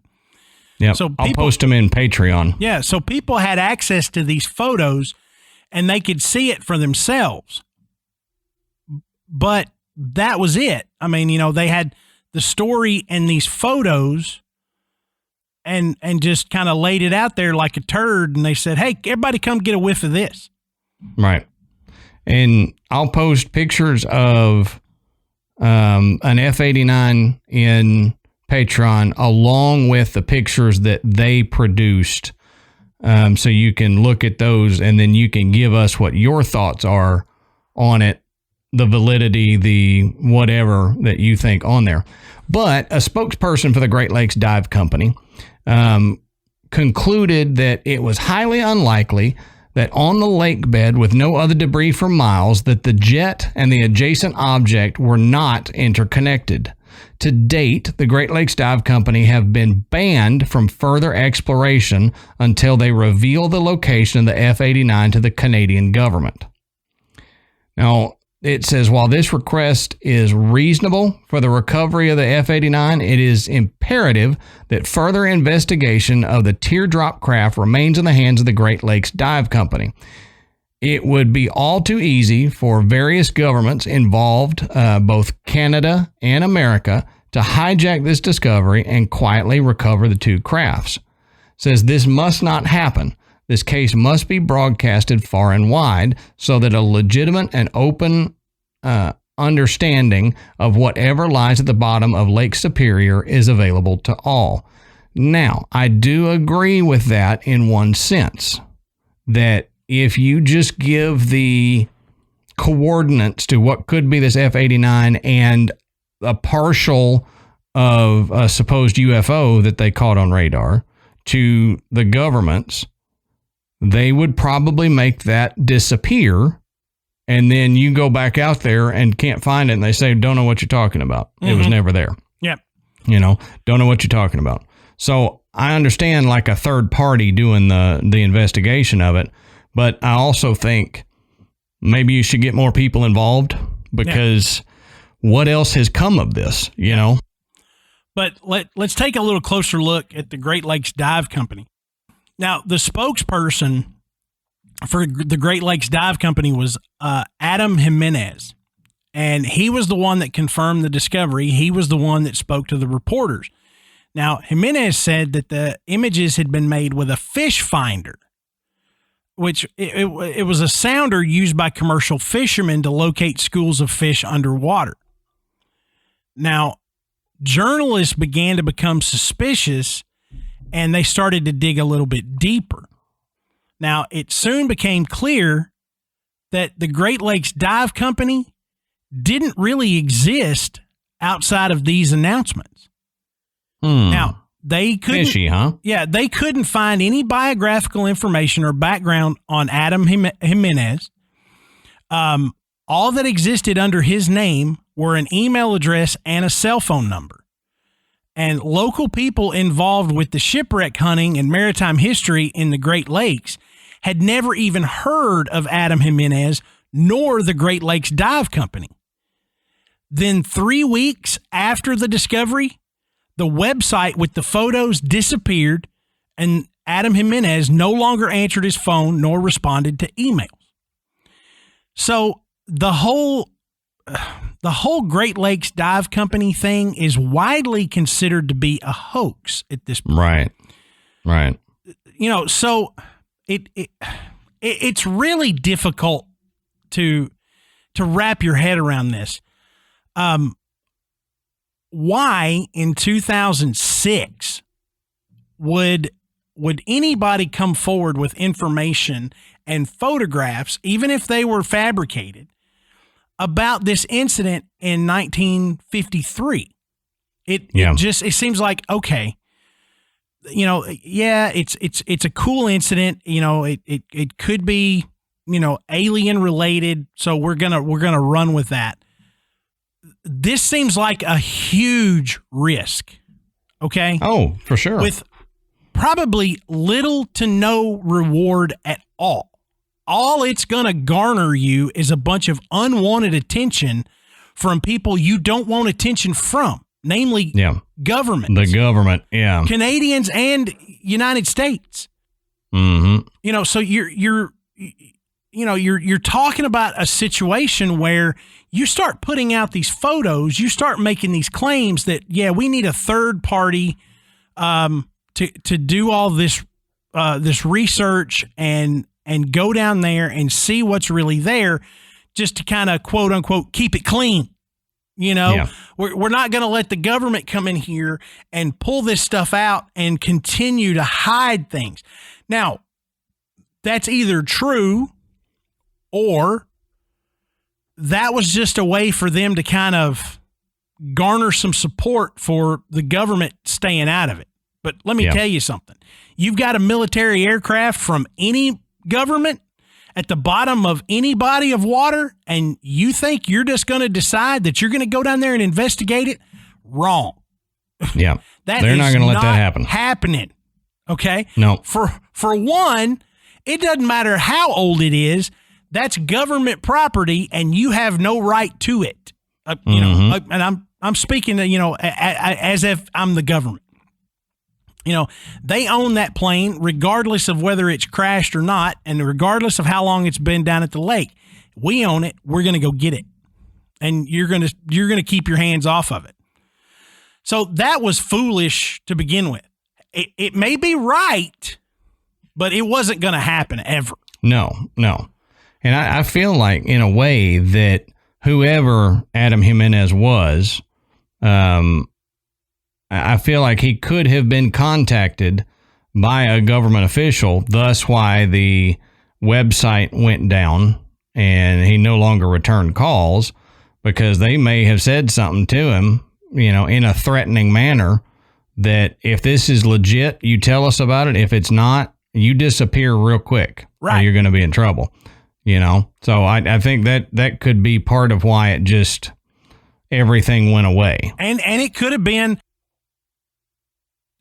Yeah, so I'll post them in Patreon. Yeah, so people had access to these photos and they could see it for themselves. But that was it. I mean, they had the story and these photos and just kind of laid it out there like a turd. And they said, hey, everybody come get a whiff of this. Right. And I'll post pictures of an F-89 in Patreon along with the pictures that they produced. So you can look at those and then you can give us what your thoughts are on it, the validity, the whatever that you think on there. But a spokesperson for the Great Lakes Dive Company concluded that it was highly unlikely that on the lake bed with no other debris for miles that the jet and the adjacent object were not interconnected. To date, the Great Lakes Dive Company have been banned from further exploration until they reveal the location of the F-89 to the Canadian government. Now, it says, while this request is reasonable for the recovery of the F-89, it is imperative that further investigation of the teardrop craft remains in the hands of the Great Lakes Dive Company. It would be all too easy for various governments involved, both Canada and America, to hijack this discovery and quietly recover the two crafts. It says this must not happen. This case must be broadcasted far and wide so that a legitimate and open understanding of whatever lies at the bottom of Lake Superior is available to all. Now, I do agree with that in one sense, that if you just give the coordinates to what could be this F-89 and a partial of a supposed UFO that they caught on radar to the governments, they would probably make that disappear. And then you go back out there and can't find it. And they say, don't know what you're talking about. Mm-hmm. It was never there. Yep. Don't know what you're talking about. So I understand like a third party doing the investigation of it. But I also think maybe you should get more people involved because what else has come of this, But let's take a little closer look at the Great Lakes Dive Company. Now, the spokesperson for the Great Lakes Dive Company was Adam Jimenez, and he was the one that confirmed the discovery. He was the one that spoke to the reporters. Now, Jimenez said that the images had been made with a fish finder, which it was a sounder used by commercial fishermen to locate schools of fish underwater. Now, journalists began to become suspicious, and they started to dig a little bit deeper. Now, it soon became clear that the Great Lakes Dive Company didn't really exist outside of these announcements. Now, they couldn't. Fishy, huh? Yeah, they couldn't find any biographical information or background on Adam Jimenez. All that existed under his name were an email address and a cell phone number. And local people involved with the shipwreck hunting and maritime history in the Great Lakes had never even heard of Adam Jimenez nor the Great Lakes Dive Company. Then 3 weeks after the discovery, the website with the photos disappeared, and Adam Jimenez no longer answered his phone nor responded to emails. So the whole Great Lakes Dive Company thing is widely considered to be a hoax at this point. Right. So it's really difficult to wrap your head around this. Why in 2006 would anybody come forward with information and photographs, even if they were fabricated, about this incident in 1953? It seems like, okay, it's a cool incident. It could be, alien related. So we're going to run with that. This seems like a huge risk. Okay. Oh, for sure. With probably little to no reward at all. All it's going to garner you is a bunch of unwanted attention from people you don't want attention from, namely government. The government, Canadians and United States. Mm-hmm. So you're talking about a situation where you start putting out these photos, you start making these claims that, we need a third party to do all this research and go down there and see what's really there, just to kind of quote unquote keep it clean. We're not going to let the government come in here and pull this stuff out and continue to hide things. Now, that's either true or that was just a way for them to kind of garner some support for the government staying out of it. But let me tell you something. You've got a military aircraft from any government at the bottom of any body of water, and you think you're just going to decide that you're going to go down there and investigate it? Wrong. Yeah. They're not going to let that happen. Happening. Okay? No. For one, it doesn't matter how old it is. That's government property, and you have no right to it. And I'm speaking, as if I'm the government. They own that plane regardless of whether it's crashed or not, and regardless of how long it's been down at the lake. We own it. We're going to go get it, and you're going to keep your hands off of it. So that was foolish to begin with. It may be right, but it wasn't going to happen ever. No. And I feel like, in a way, that whoever Adam Jimenez was, I feel like he could have been contacted by a government official, thus why the website went down and he no longer returned calls, because they may have said something to him, in a threatening manner, that if this is legit, you tell us about it. If it's not, you disappear real quick. Right. Or you're going to be in trouble, So I think that could be part of why it just, everything went away. And it could have been,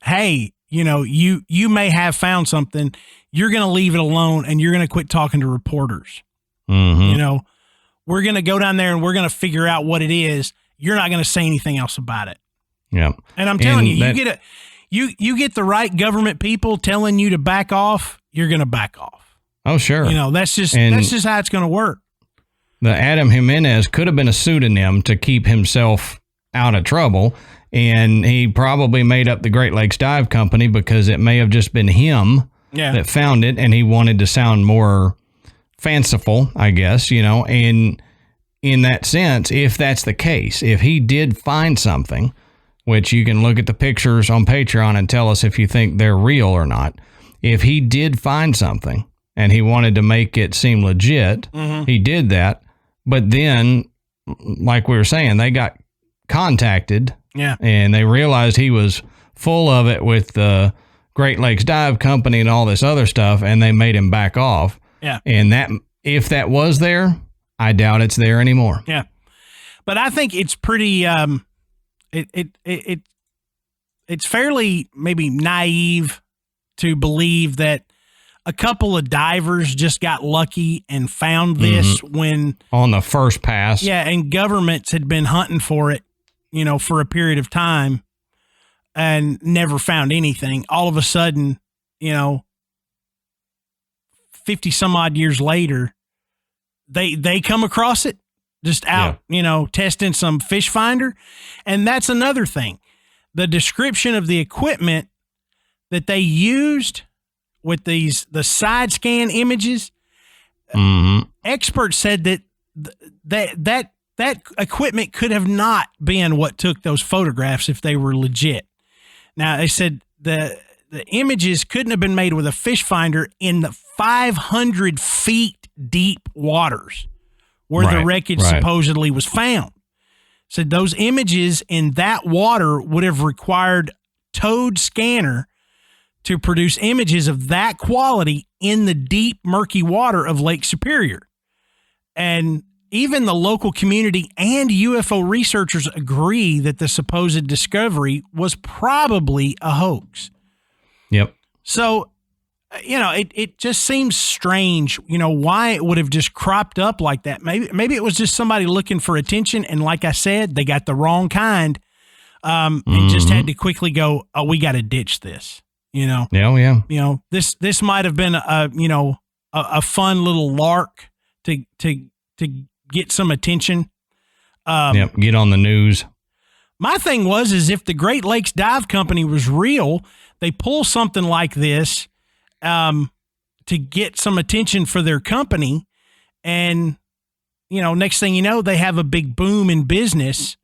hey, you may have found something. You're going to leave it alone, and you're going to quit talking to reporters. Mm-hmm. We're going to go down there and we're going to figure out what it is. You're not going to say anything else about it. Yeah. And I'm telling you get the right government people telling you to back off, you're going to back off. Oh, sure. That's just how it's going to work. The Adam Jimenez could have been a pseudonym to keep himself out of trouble. And he probably made up the Great Lakes Dive Company because it may have just been him that found it, and he wanted to sound more fanciful, I guess, and in that sense, if that's the case, if he did find something, which you can look at the pictures on Patreon and tell us if you think they're real or not. If he did find something and he wanted to make it seem legit, he did that. But then, like we were saying, they got contacted. Yeah. And they realized he was full of it with the Great Lakes Dive Company and all this other stuff, and they made him back off. Yeah. And that, if that was there, I doubt it's there anymore. Yeah. But I think it's pretty it's fairly maybe naive to believe that a couple of divers just got lucky and found this when on the first pass. Yeah, and governments had been hunting for it, for a period of time and never found anything. All of a sudden, 50 some odd years later, they come across it just out, testing some fish finder. And that's another thing. The description of the equipment that they used with the side scan images, experts said that equipment could have not been what took those photographs if they were legit. Now, they said the images couldn't have been made with a fish finder in the 500 feet deep waters where the wreckage supposedly was found. Said those images in that water would have required towed scanner to produce images of that quality in the deep, murky water of Lake Superior. And even the local community and UFO researchers agree that the supposed discovery was probably a hoax. Yep. So, it just seems strange, why it would have just cropped up like that. Maybe it was just somebody looking for attention. And like I said, they got the wrong kind, and just had to quickly go, oh, we got to ditch this, Yeah. This might have been a fun little lark to get some attention. Get on the news. My thing is if the Great Lakes Dive Company was real, they pull something like this to get some attention for their company. And, next thing you know, they have a big boom in business.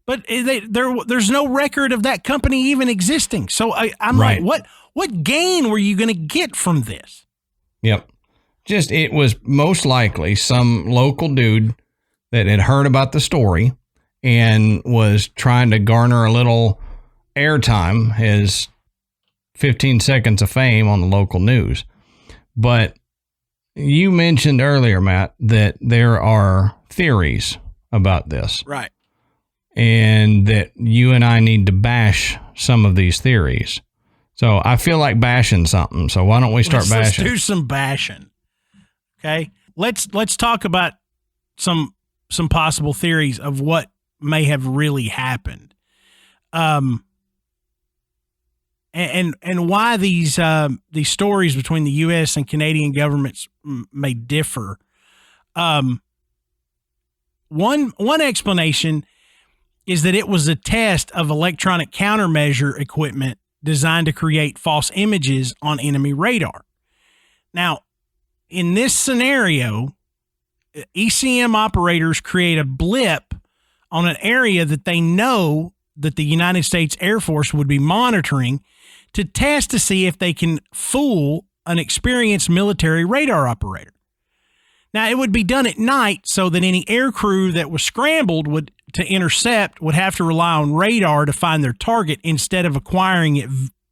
But there's no record of that company even existing. So I'm right. like, what gain were you going to get from this? Yep. It was most likely some local dude that had heard about the story and was trying to garner a little airtime, his 15 seconds of fame on the local news. But you mentioned earlier, Matt, that there are theories about this. Right. And that you and I need to bash some of these theories. So I feel like bashing something. So why don't we start bashing? Let's do some bashing. Okay. Let's talk about some possible theories of what may have really happened. And why these stories between the U.S. and Canadian governments may differ. One explanation is that it was a test of electronic countermeasure equipment designed to create false images on enemy radar. Now, in this scenario, ECM operators create a blip on an area that they know that the United States Air Force would be monitoring to test to see if they can fool an experienced military radar operator. Now, it would be done at night so that any air crew that was scrambled to intercept would have to rely on radar to find their target instead of acquiring it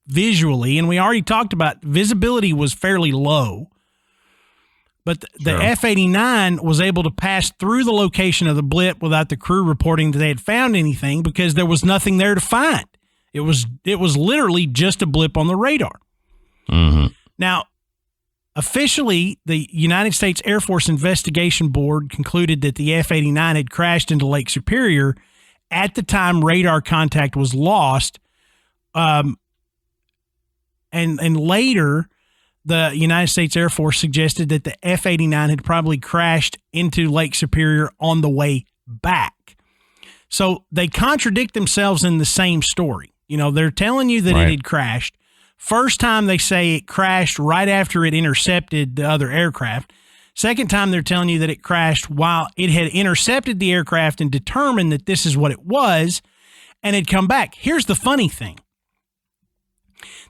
visually. And we already talked about visibility was fairly low. But the F-89 was able to pass through the location of the blip without the crew reporting that they had found anything because there was nothing there to find. It was literally just a blip on the radar. Mm-hmm. Now, officially, the United States Air Force Investigation Board concluded that the F-89 had crashed into Lake Superior at the time radar contact was lost. And later, the United States Air Force suggested that the F-89 had probably crashed into Lake Superior on the way back. So they contradict themselves in the same story. They're telling you that it had crashed. First time they say it crashed right after it intercepted the other aircraft. Second time they're telling you that it crashed while it had intercepted the aircraft and determined that this is what it was and had come back. Here's the funny thing.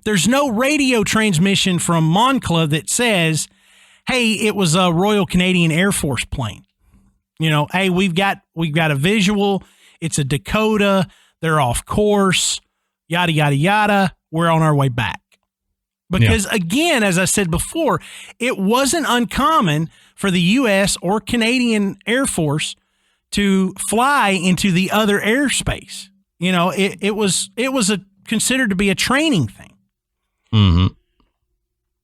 There's no radio transmission from Moncla that says, hey, it was a Royal Canadian Air Force plane. Hey, we've got a visual. It's a Dakota. They're off course, yada, yada, yada. We're on our way back. Because again, as I said before, it wasn't uncommon for the U.S. or Canadian Air Force to fly into the other airspace. It was considered to be a training thing. Mm-hmm.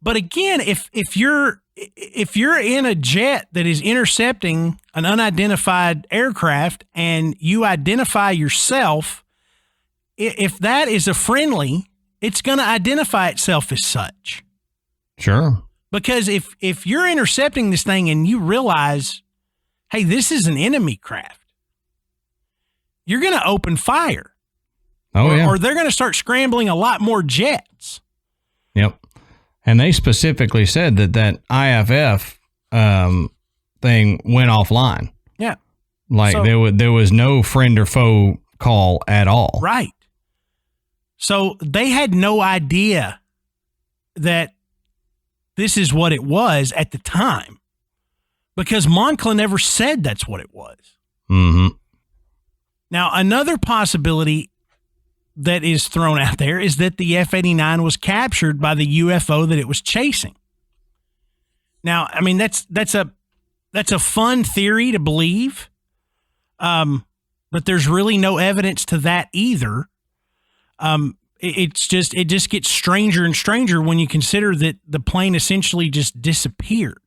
But again, if you're in a jet that is intercepting an unidentified aircraft and you identify yourself, if that is a friendly, it's going to identify itself as such. Sure. Because if you're intercepting this thing and you realize, hey, this is an enemy craft, you're going to open fire. Or they're going to start scrambling a lot more jets. Yep. And they specifically said that IFF thing went offline. Yeah. Like there was no friend or foe call at all. Right. So they had no idea that this is what it was at the time because Moncla never said that's what it was. Mm-hmm. Now, another possibility that is thrown out there is that the F-89 was captured by the UFO that it was chasing. Now, I mean, that's a fun theory to believe, but there's really no evidence to that either. it just gets stranger and stranger when you consider that the plane essentially just disappeared.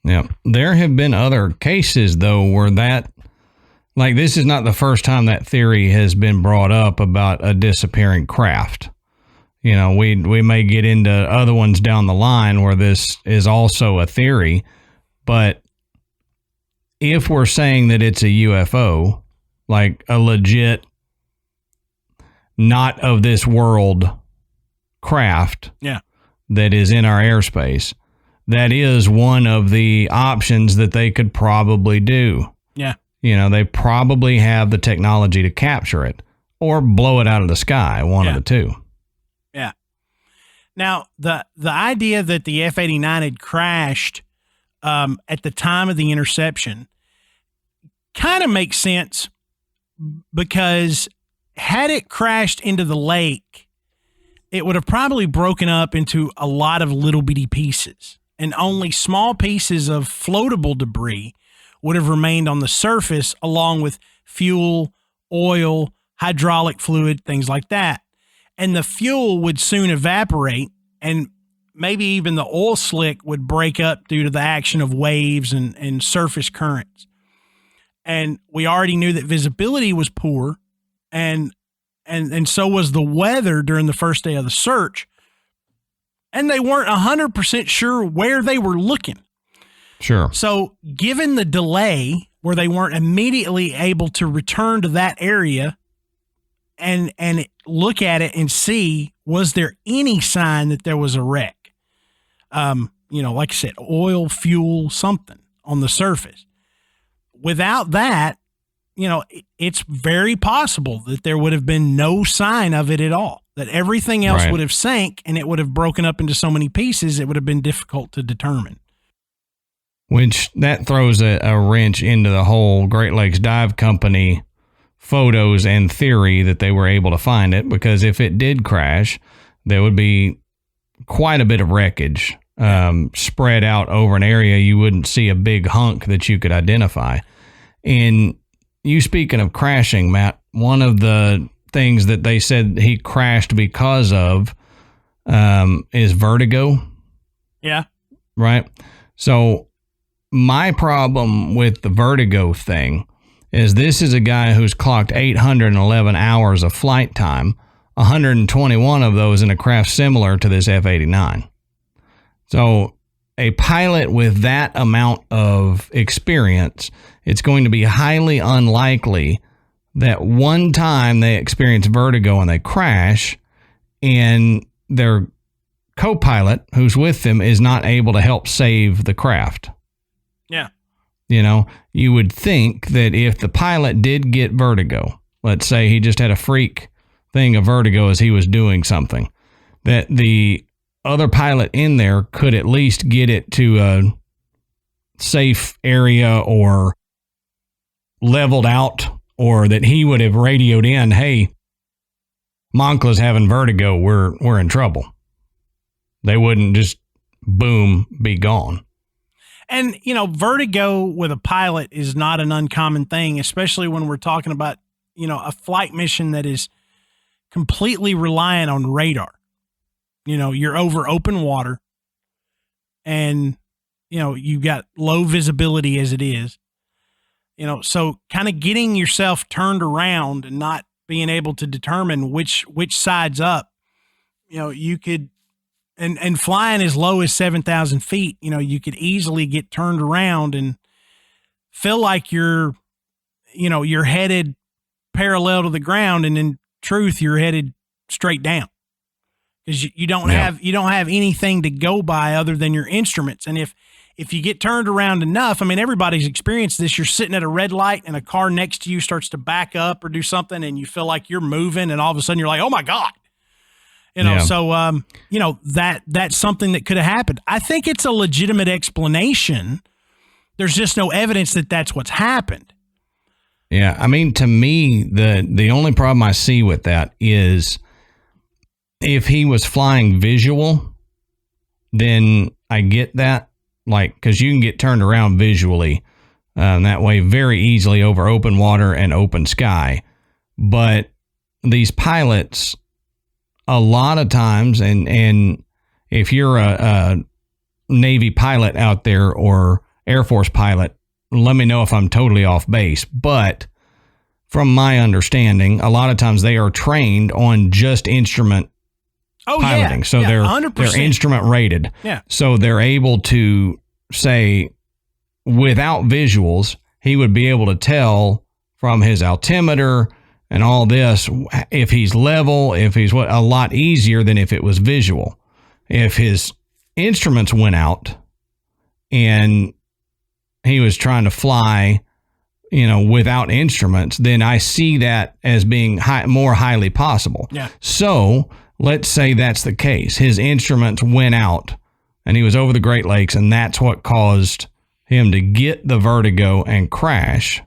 Yeah. There have been other cases, though, where that, like, this is not the first time that theory has been brought up about a disappearing craft. You know, we may get into other ones down the line where this is also a theory, but if we're saying that it's a UFO, like a legit, not of this world craft that is in our airspace, that is one of the options that they could probably do. Yeah. You know, they probably have the technology to capture it or blow it out of the sky, one of the two. Yeah. Now, the idea that the F-89 had crashed at the time of the interception kind of makes sense, because had it crashed into the lake, it would have probably broken up into a lot of little bitty pieces, and only small pieces of floatable debris would have remained on the surface, along with fuel, oil, hydraulic fluid, things like that. And the fuel would soon evaporate, and maybe even the oil slick would break up due to the action of waves and surface currents. And we already knew that visibility was poor, and so was the weather during the first day of the search. And they weren't 100% sure where they were looking. Sure. So given the delay where they weren't immediately able to return to that area and look at it and see, was there any sign that there was a wreck? You know, like I said, oil, fuel, something on the surface. Without that, you know, it's very possible that there would have been no sign of it at all, that everything else would have sank and it would have broken up into so many pieces, it would have been difficult to determine. Which that throws a wrench into the whole Great Lakes Dive Company photos and theory that they were able to find it, because if it did crash, there would be quite a bit of wreckage spread out over an area. You wouldn't see a big hunk that you could identify. And you speaking of crashing, Matt, one of the things that they said he crashed because of is vertigo. Yeah. Right. So my problem with the vertigo thing is this is a guy who's clocked 811 hours of flight time, 121 of those in a craft similar to this F-89. So a pilot with that amount of experience, it's going to be highly unlikely that one time they experience vertigo and they crash and their co-pilot who's with them is not able to help save the craft. Yeah. You know, you would think that if the pilot did get vertigo, let's say he just had a freak thing of vertigo as he was doing something, that the other pilot in there could at least get it to a safe area or leveled out, or that he would have radioed in, hey, Moncla's having vertigo, we're in trouble. They wouldn't just, boom, be gone. And, you know, vertigo with a pilot is not an uncommon thing, especially when we're talking about, you know, a flight mission that is completely reliant on radar. You know, you're over open water and, you know, you've got low visibility as it is. You know, so kind of getting yourself turned around and not being able to determine which side's up, you know, you could, and flying as low as 7,000 feet, you know, you could easily get turned around and feel like you're headed parallel to the ground. And in truth, you're headed straight down because you don't have anything to go by other than your instruments. And if you get turned around enough, I mean, everybody's experienced this. You're sitting at a red light and a car next to you starts to back up or do something and you feel like you're moving and all of a sudden you're like, oh my God. You know, so, you know, that's something that could have happened. I think it's a legitimate explanation. There's just no evidence that that's what's happened. Yeah. I mean, to me, the only problem I see with that is if he was flying visual, then I get that. Like, because you can get turned around visually that way very easily over open water and open sky. But these pilots a lot of times, and if you're a Navy pilot out there or Air Force pilot, let me know if I'm totally off base. But from my understanding, a lot of times they are trained on just instrument piloting. So they're 100%. They're instrument rated. Yeah. So they're able to say, without visuals, he would be able to tell from his altimeter and all this if he's level, if he's a lot easier than if it was visual. If his instruments went out and he was trying to fly, without instruments, then I see that as being more highly possible. Yeah. So let's say that's the case. His instruments went out and he was over the Great Lakes, and that's what caused him to get the vertigo and crash.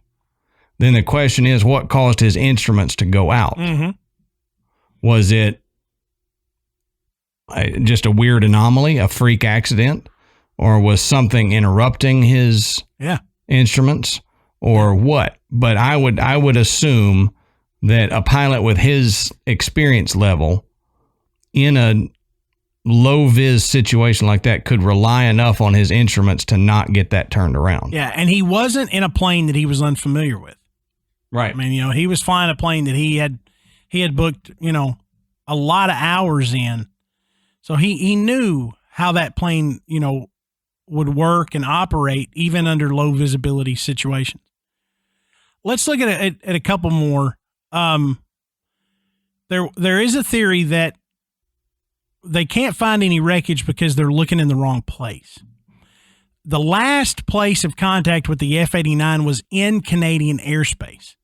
Then the question is, what caused his instruments to go out? Mm-hmm. Was it just a weird anomaly, a freak accident, or was something interrupting his instruments, or what? But I would assume that a pilot with his experience level in a low vis situation like that could rely enough on his instruments to not get that turned around. Yeah, and he wasn't in a plane that he was unfamiliar with. Right. I mean, he was flying a plane that he had booked, a lot of hours in. So he knew how that plane, would work and operate even under low visibility situations. Let's look at a couple more. There is a theory that they can't find any wreckage because they're looking in the wrong place. The last place of contact with the F-89 was in Canadian airspace.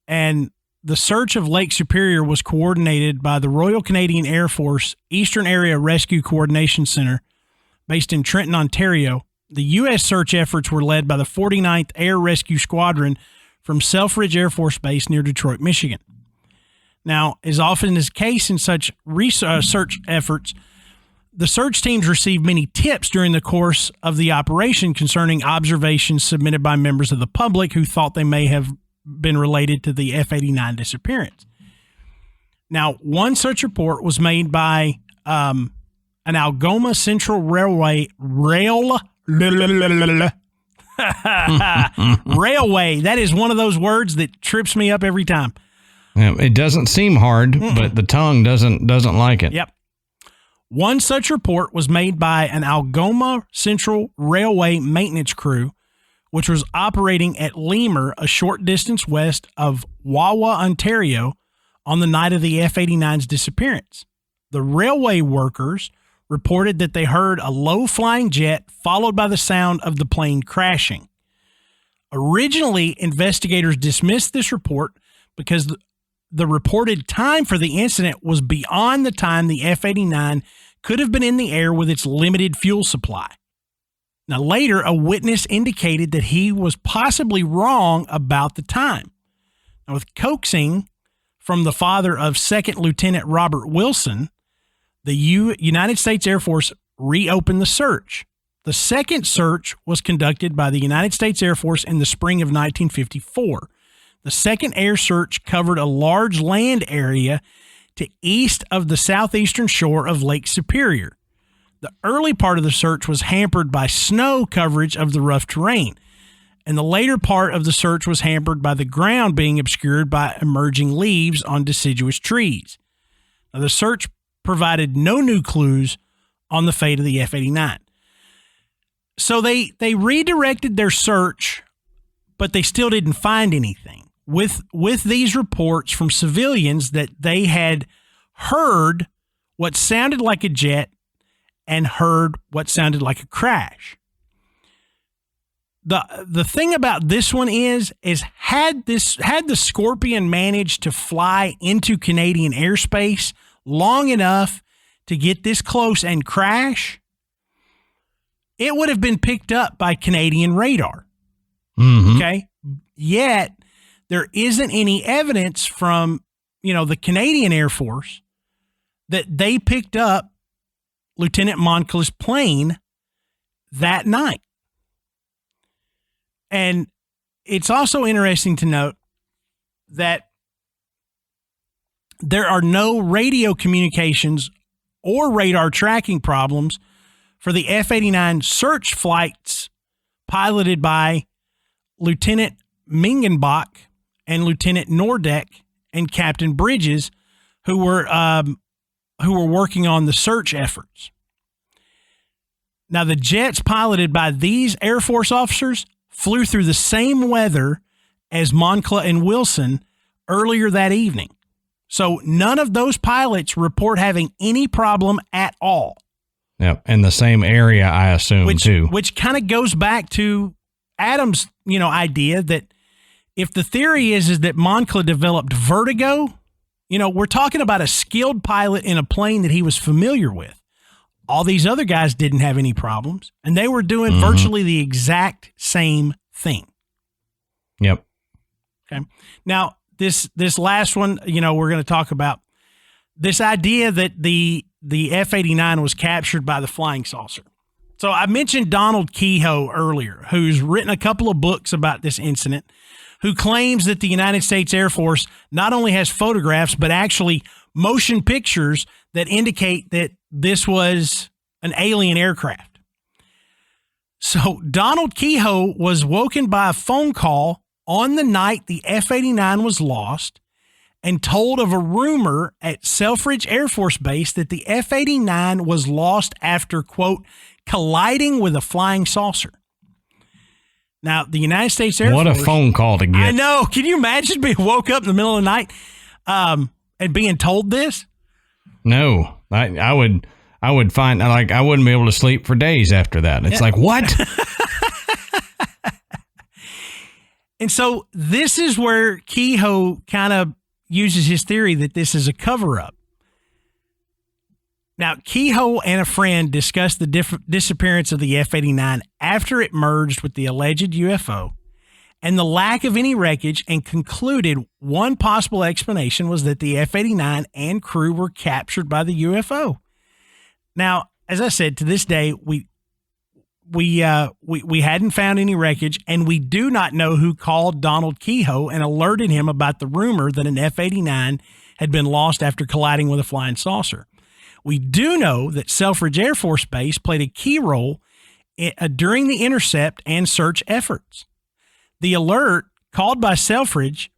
And the search of Lake Superior was coordinated by the Royal Canadian Air Force Eastern Area Rescue Coordination Center, based in Trenton, Ontario. The U.S. search efforts were led by the 49th Air Rescue Squadron from Selfridge Air Force Base near Detroit, Michigan. Now, as often is the case in such search efforts, the search teams received many tips during the course of the operation concerning observations submitted by members of the public who thought they may have been related to the F-89 disappearance. Now, one such report was made by an Algoma Central Railway Railway. That is one of those words that trips me up every time. It doesn't seem hard, but the tongue doesn't like it. Yep. One such report was made by an Algoma Central Railway maintenance crew, which was operating at Lemur, a short distance west of Wawa, Ontario, on the night of the F-89's disappearance. The railway workers reported that they heard a low-flying jet followed by the sound of the plane crashing. Originally, investigators dismissed this report because the reported time for the incident was beyond the time the F-89 could have been in the air with its limited fuel supply. Now, later, a witness indicated that he was possibly wrong about the time. Now, with coaxing from the father of Second Lieutenant Robert Wilson, the United States Air Force reopened the search. The second search was conducted by the United States Air Force in the spring of 1954. The second air search covered a large land area to east of the southeastern shore of Lake Superior. The early part of the search was hampered by snow coverage of the rough terrain, and the later part of the search was hampered by the ground being obscured by emerging leaves on deciduous trees. Now, the search provided no new clues on the fate of the F-89. So they redirected their search, but they still didn't find anything. With these reports from civilians that they had heard what sounded like a jet and heard what sounded like a crash. The thing about this one is had the Scorpion managed to fly into Canadian airspace long enough to get this close and crash, it would have been picked up by Canadian radar. Mm-hmm. Okay? Yet there isn't any evidence from, the Canadian Air Force that they picked up Lieutenant Moncla's plane that night. And it's also interesting to note that there are no radio communications or radar tracking problems for the F-89 search flights piloted by Lieutenant Mingenbach and Lieutenant Nordeck and Captain Bridges, who were working on the search efforts. Now, the jets piloted by these Air Force officers flew through the same weather as Moncla and Wilson earlier that evening. So none of those pilots report having any problem at all. Yep, in the same area, I assume, too. Which kind of goes back to Adam's, idea that if the theory is that Moncla developed vertigo, we're talking about a skilled pilot in a plane that he was familiar with. All these other guys didn't have any problems, and they were doing virtually the exact same thing. Yep. Okay. Now, this last one, we're going to talk about this idea that the F-89 was captured by the flying saucer. So I mentioned Donald Kehoe earlier, who's written a couple of books about this incident, who claims that the United States Air Force not only has photographs, but actually motion pictures that indicate that this was an alien aircraft. So Donald Kehoe was woken by a phone call on the night the F-89 was lost and told of a rumor at Selfridge Air Force Base that the F-89 was lost after, quote, colliding with a flying saucer. Now, the United States Air Force... What a phone call to get. I know. Can you imagine being woke up in the middle of the night and being told this? No. I would find, I wouldn't be able to sleep for days after that. It's like, what? And so this is where Kehoe kind of uses his theory that this is a cover-up. Now, Kehoe and a friend discussed the disappearance of the F-89 after it merged with the alleged UFO and the lack of any wreckage, and concluded one possible explanation was that the F-89 and crew were captured by the UFO. Now, as I said, to this day, we hadn't found any wreckage, and we do not know who called Donald Kehoe and alerted him about the rumor that an F-89 had been lost after colliding with a flying saucer. We do know that Selfridge Air Force Base played a key role during the intercept and search efforts. The alert called by Selfridge,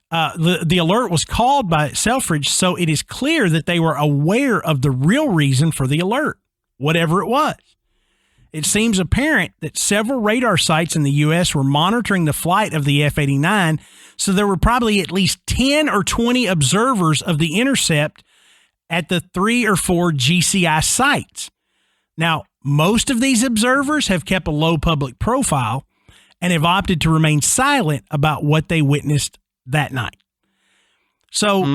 the alert was called by Selfridge, so it is clear that they were aware of the real reason for the alert, whatever it was. It seems apparent that several radar sites in the U.S. were monitoring the flight of the F-89, so there were probably at least 10 or 20 observers of the intercept at the 3 or 4 GCI sites. Now, most of these observers have kept a low public profile and have opted to remain silent about what they witnessed that night. So,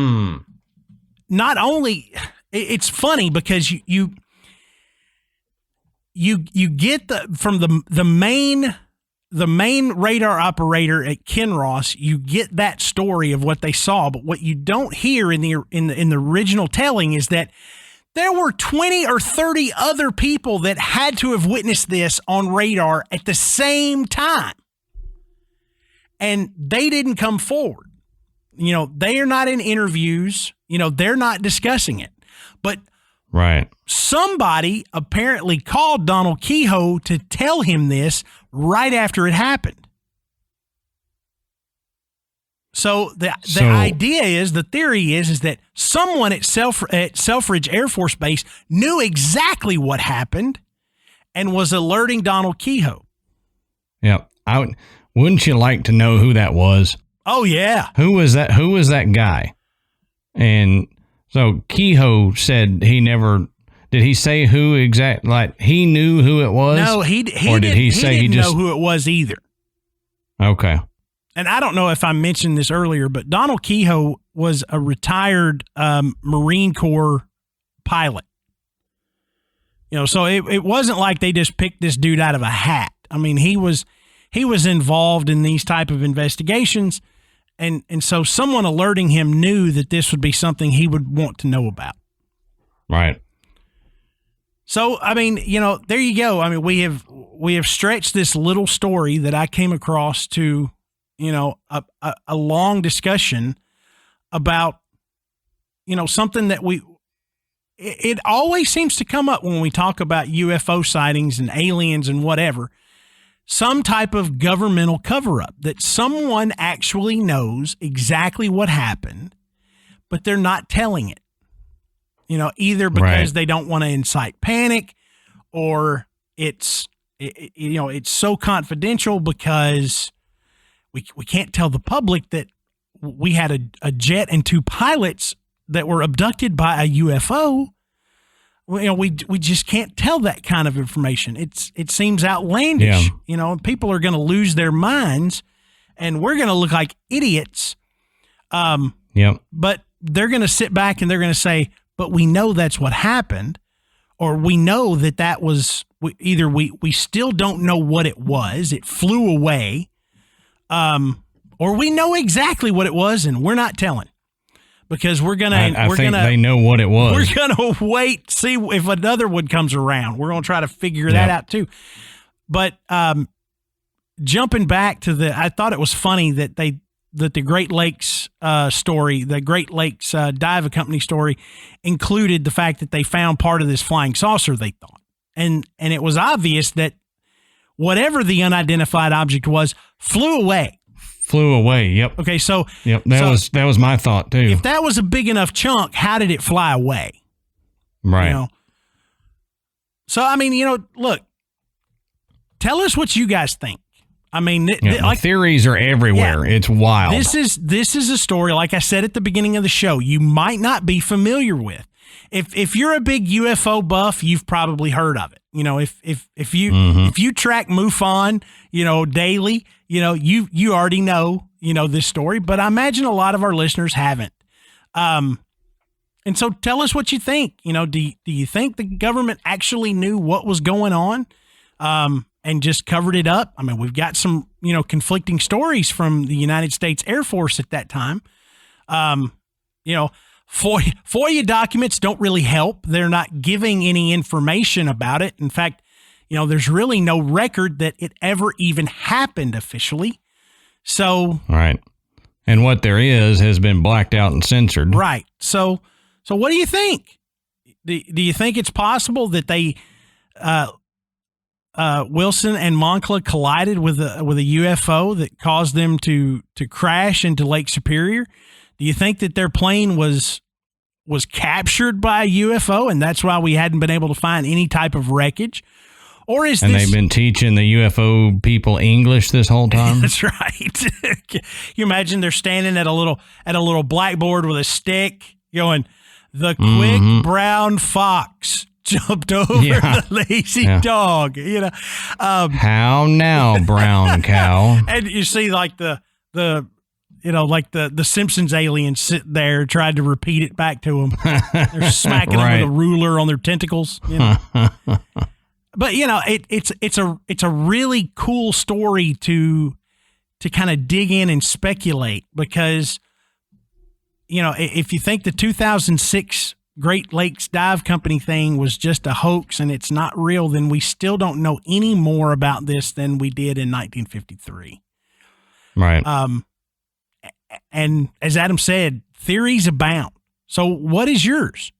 not only, it's funny because you get from the main radar operator at Kinross, you get that story of what they saw, but what you don't hear in the original telling is that there were 20 or 30 other people that had to have witnessed this on radar at the same time. And they didn't come forward. They are not in interviews. They're not discussing it. But right. Somebody apparently called Donald Kehoe to tell him this right after it happened. So the idea is, the theory is that someone at Selfridge Air Force Base knew exactly what happened and was alerting Donald Kehoe. Yeah. Wouldn't you like to know who that was? Oh, yeah. Who was that guy? And so Kehoe said he never... Did he say who exactly? Like, he knew who it was? No, he didn't know who it was either. Okay. And I don't know if I mentioned this earlier, but Donald Kehoe was a retired Marine Corps pilot. So it wasn't like they just picked this dude out of a hat. I mean, he was involved in these type of investigations, and so someone alerting him knew that this would be something he would want to know about. Right. So, I mean, there you go. I mean, we have stretched this little story that I came across to, a long discussion about something that it always seems to come up when we talk about UFO sightings and aliens and whatever, some type of governmental cover-up that someone actually knows exactly what happened, but they're not telling it, either because they don't want to incite panic, or it's so confidential because we can't tell the public that we had a jet and 2 pilots that were abducted by a UFO. We just can't tell that kind of information. It seems outlandish. People are going to lose their minds, and we're going to look like idiots. But they're going to sit back and they're going to say, "But we know that's what happened," or "We know that was either we still don't know what it was. It flew away." Or we know exactly what it was and we're not telling, because they know what it was. We're gonna wait, see if another one comes around. We're gonna try to figure that out too. But jumping back to I thought it was funny that the Great Lakes story, the Great Lakes Dive Company story, included the fact that they found part of this flying saucer, they thought, and it was obvious that whatever the unidentified object was flew away. Yep. Okay, so that was my thought too. If that was a big enough chunk, how did it fly away? Right. So I mean, look, tell us what you guys think. I mean, theories are everywhere. Yeah, it's wild. This is a story, like I said at the beginning of the show, you might not be familiar with. If you're a big UFO buff, you've probably heard of it. If you track MUFON, daily, you already know, this story, but I imagine a lot of our listeners haven't. And so tell us what you think. Do you think the government actually knew what was going on, and just covered it up? I mean, we've got some, conflicting stories from the United States Air Force at that time. FOIA documents don't really help. They're not giving any information about it. In fact, there's really no record that it ever even happened officially. So, right. And what there is has been blacked out and censored. Right. So what do you think? Do you think it's possible that they, Wilson and Moncla collided with a UFO that caused them to crash into Lake Superior? Do you think that their plane was captured by a UFO, and that's why we hadn't been able to find any type of wreckage? Or they've been teaching the UFO people English this whole time? That's right. Can you imagine they're standing at a little blackboard with a stick going, "The quick brown fox jumped over the lazy dog." How now, brown cow? And you see like the Simpsons aliens sit there, tried to repeat it back to them. They're smacking them with a ruler on their tentacles. But it's a really cool story to kind of dig in and speculate, because if you think the 2006 Great Lakes Dive Company thing was just a hoax and it's not real, then we still don't know any more about this than we did in 1953. Right. And as Adam said, theories abound. So what is yours?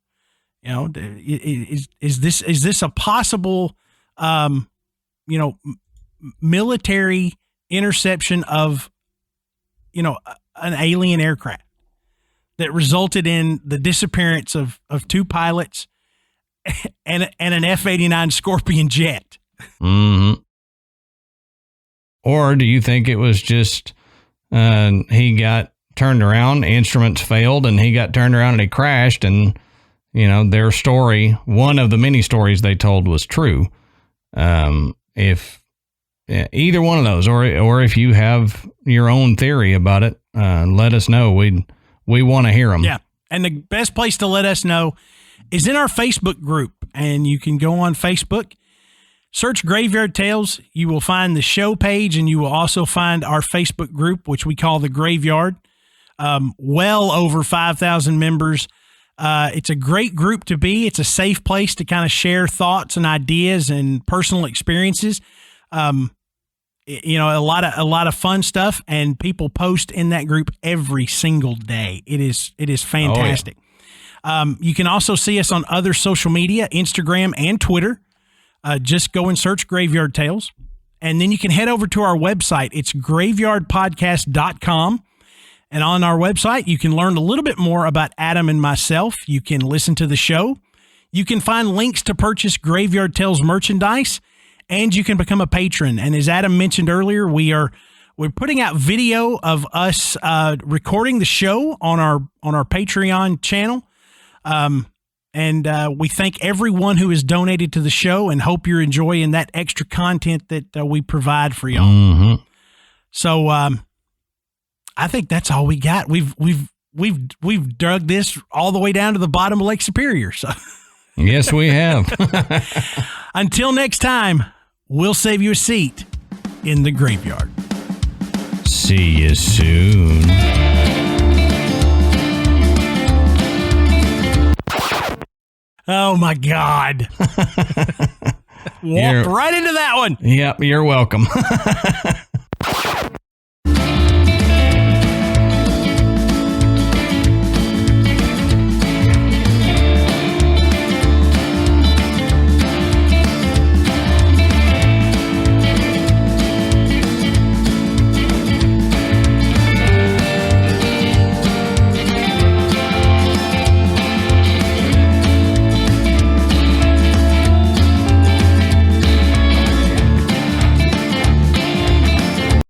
Is this a possible, military interception of, an alien aircraft that resulted in the disappearance of 2 pilots and an F-89 Scorpion jet? Mm-hmm. Or do you think it was just he got turned around, instruments failed, and he got turned around and he crashed, and their story, one of the many stories they told, was true? If either one of those, or if you have your own theory about it, let us know. We want to hear them. Yeah, and the best place to let us know is in our Facebook group, and you can go on Facebook, search Graveyard Tales. You will find the show page, and you will also find our Facebook group, which we call the Graveyard. Well over 5,000 members. It's a great group to be. It's a safe place to kind of share thoughts and ideas and personal experiences. A lot of fun stuff, and people post in that group every single day. It is fantastic. You can also see us on other social media, Instagram and Twitter. Just go and search Graveyard Tales. And then you can head over to our website. It's graveyardpodcast.com. And on our website, you can learn a little bit more about Adam and myself. You can listen to the show. You can find links to purchase Graveyard Tales merchandise, and you can become a patron. And as Adam mentioned earlier, we're putting out video of us recording the show on our Patreon channel. And we thank everyone who has donated to the show, and hope you're enjoying that extra content that we provide for y'all. Mm-hmm. So I think that's all we got. We've dug this all the way down to the bottom of Lake Superior. So yes, we have. Until next time, we'll save you a seat in the graveyard. See you soon. Oh my God. Walked right into that one. Yep, you're welcome.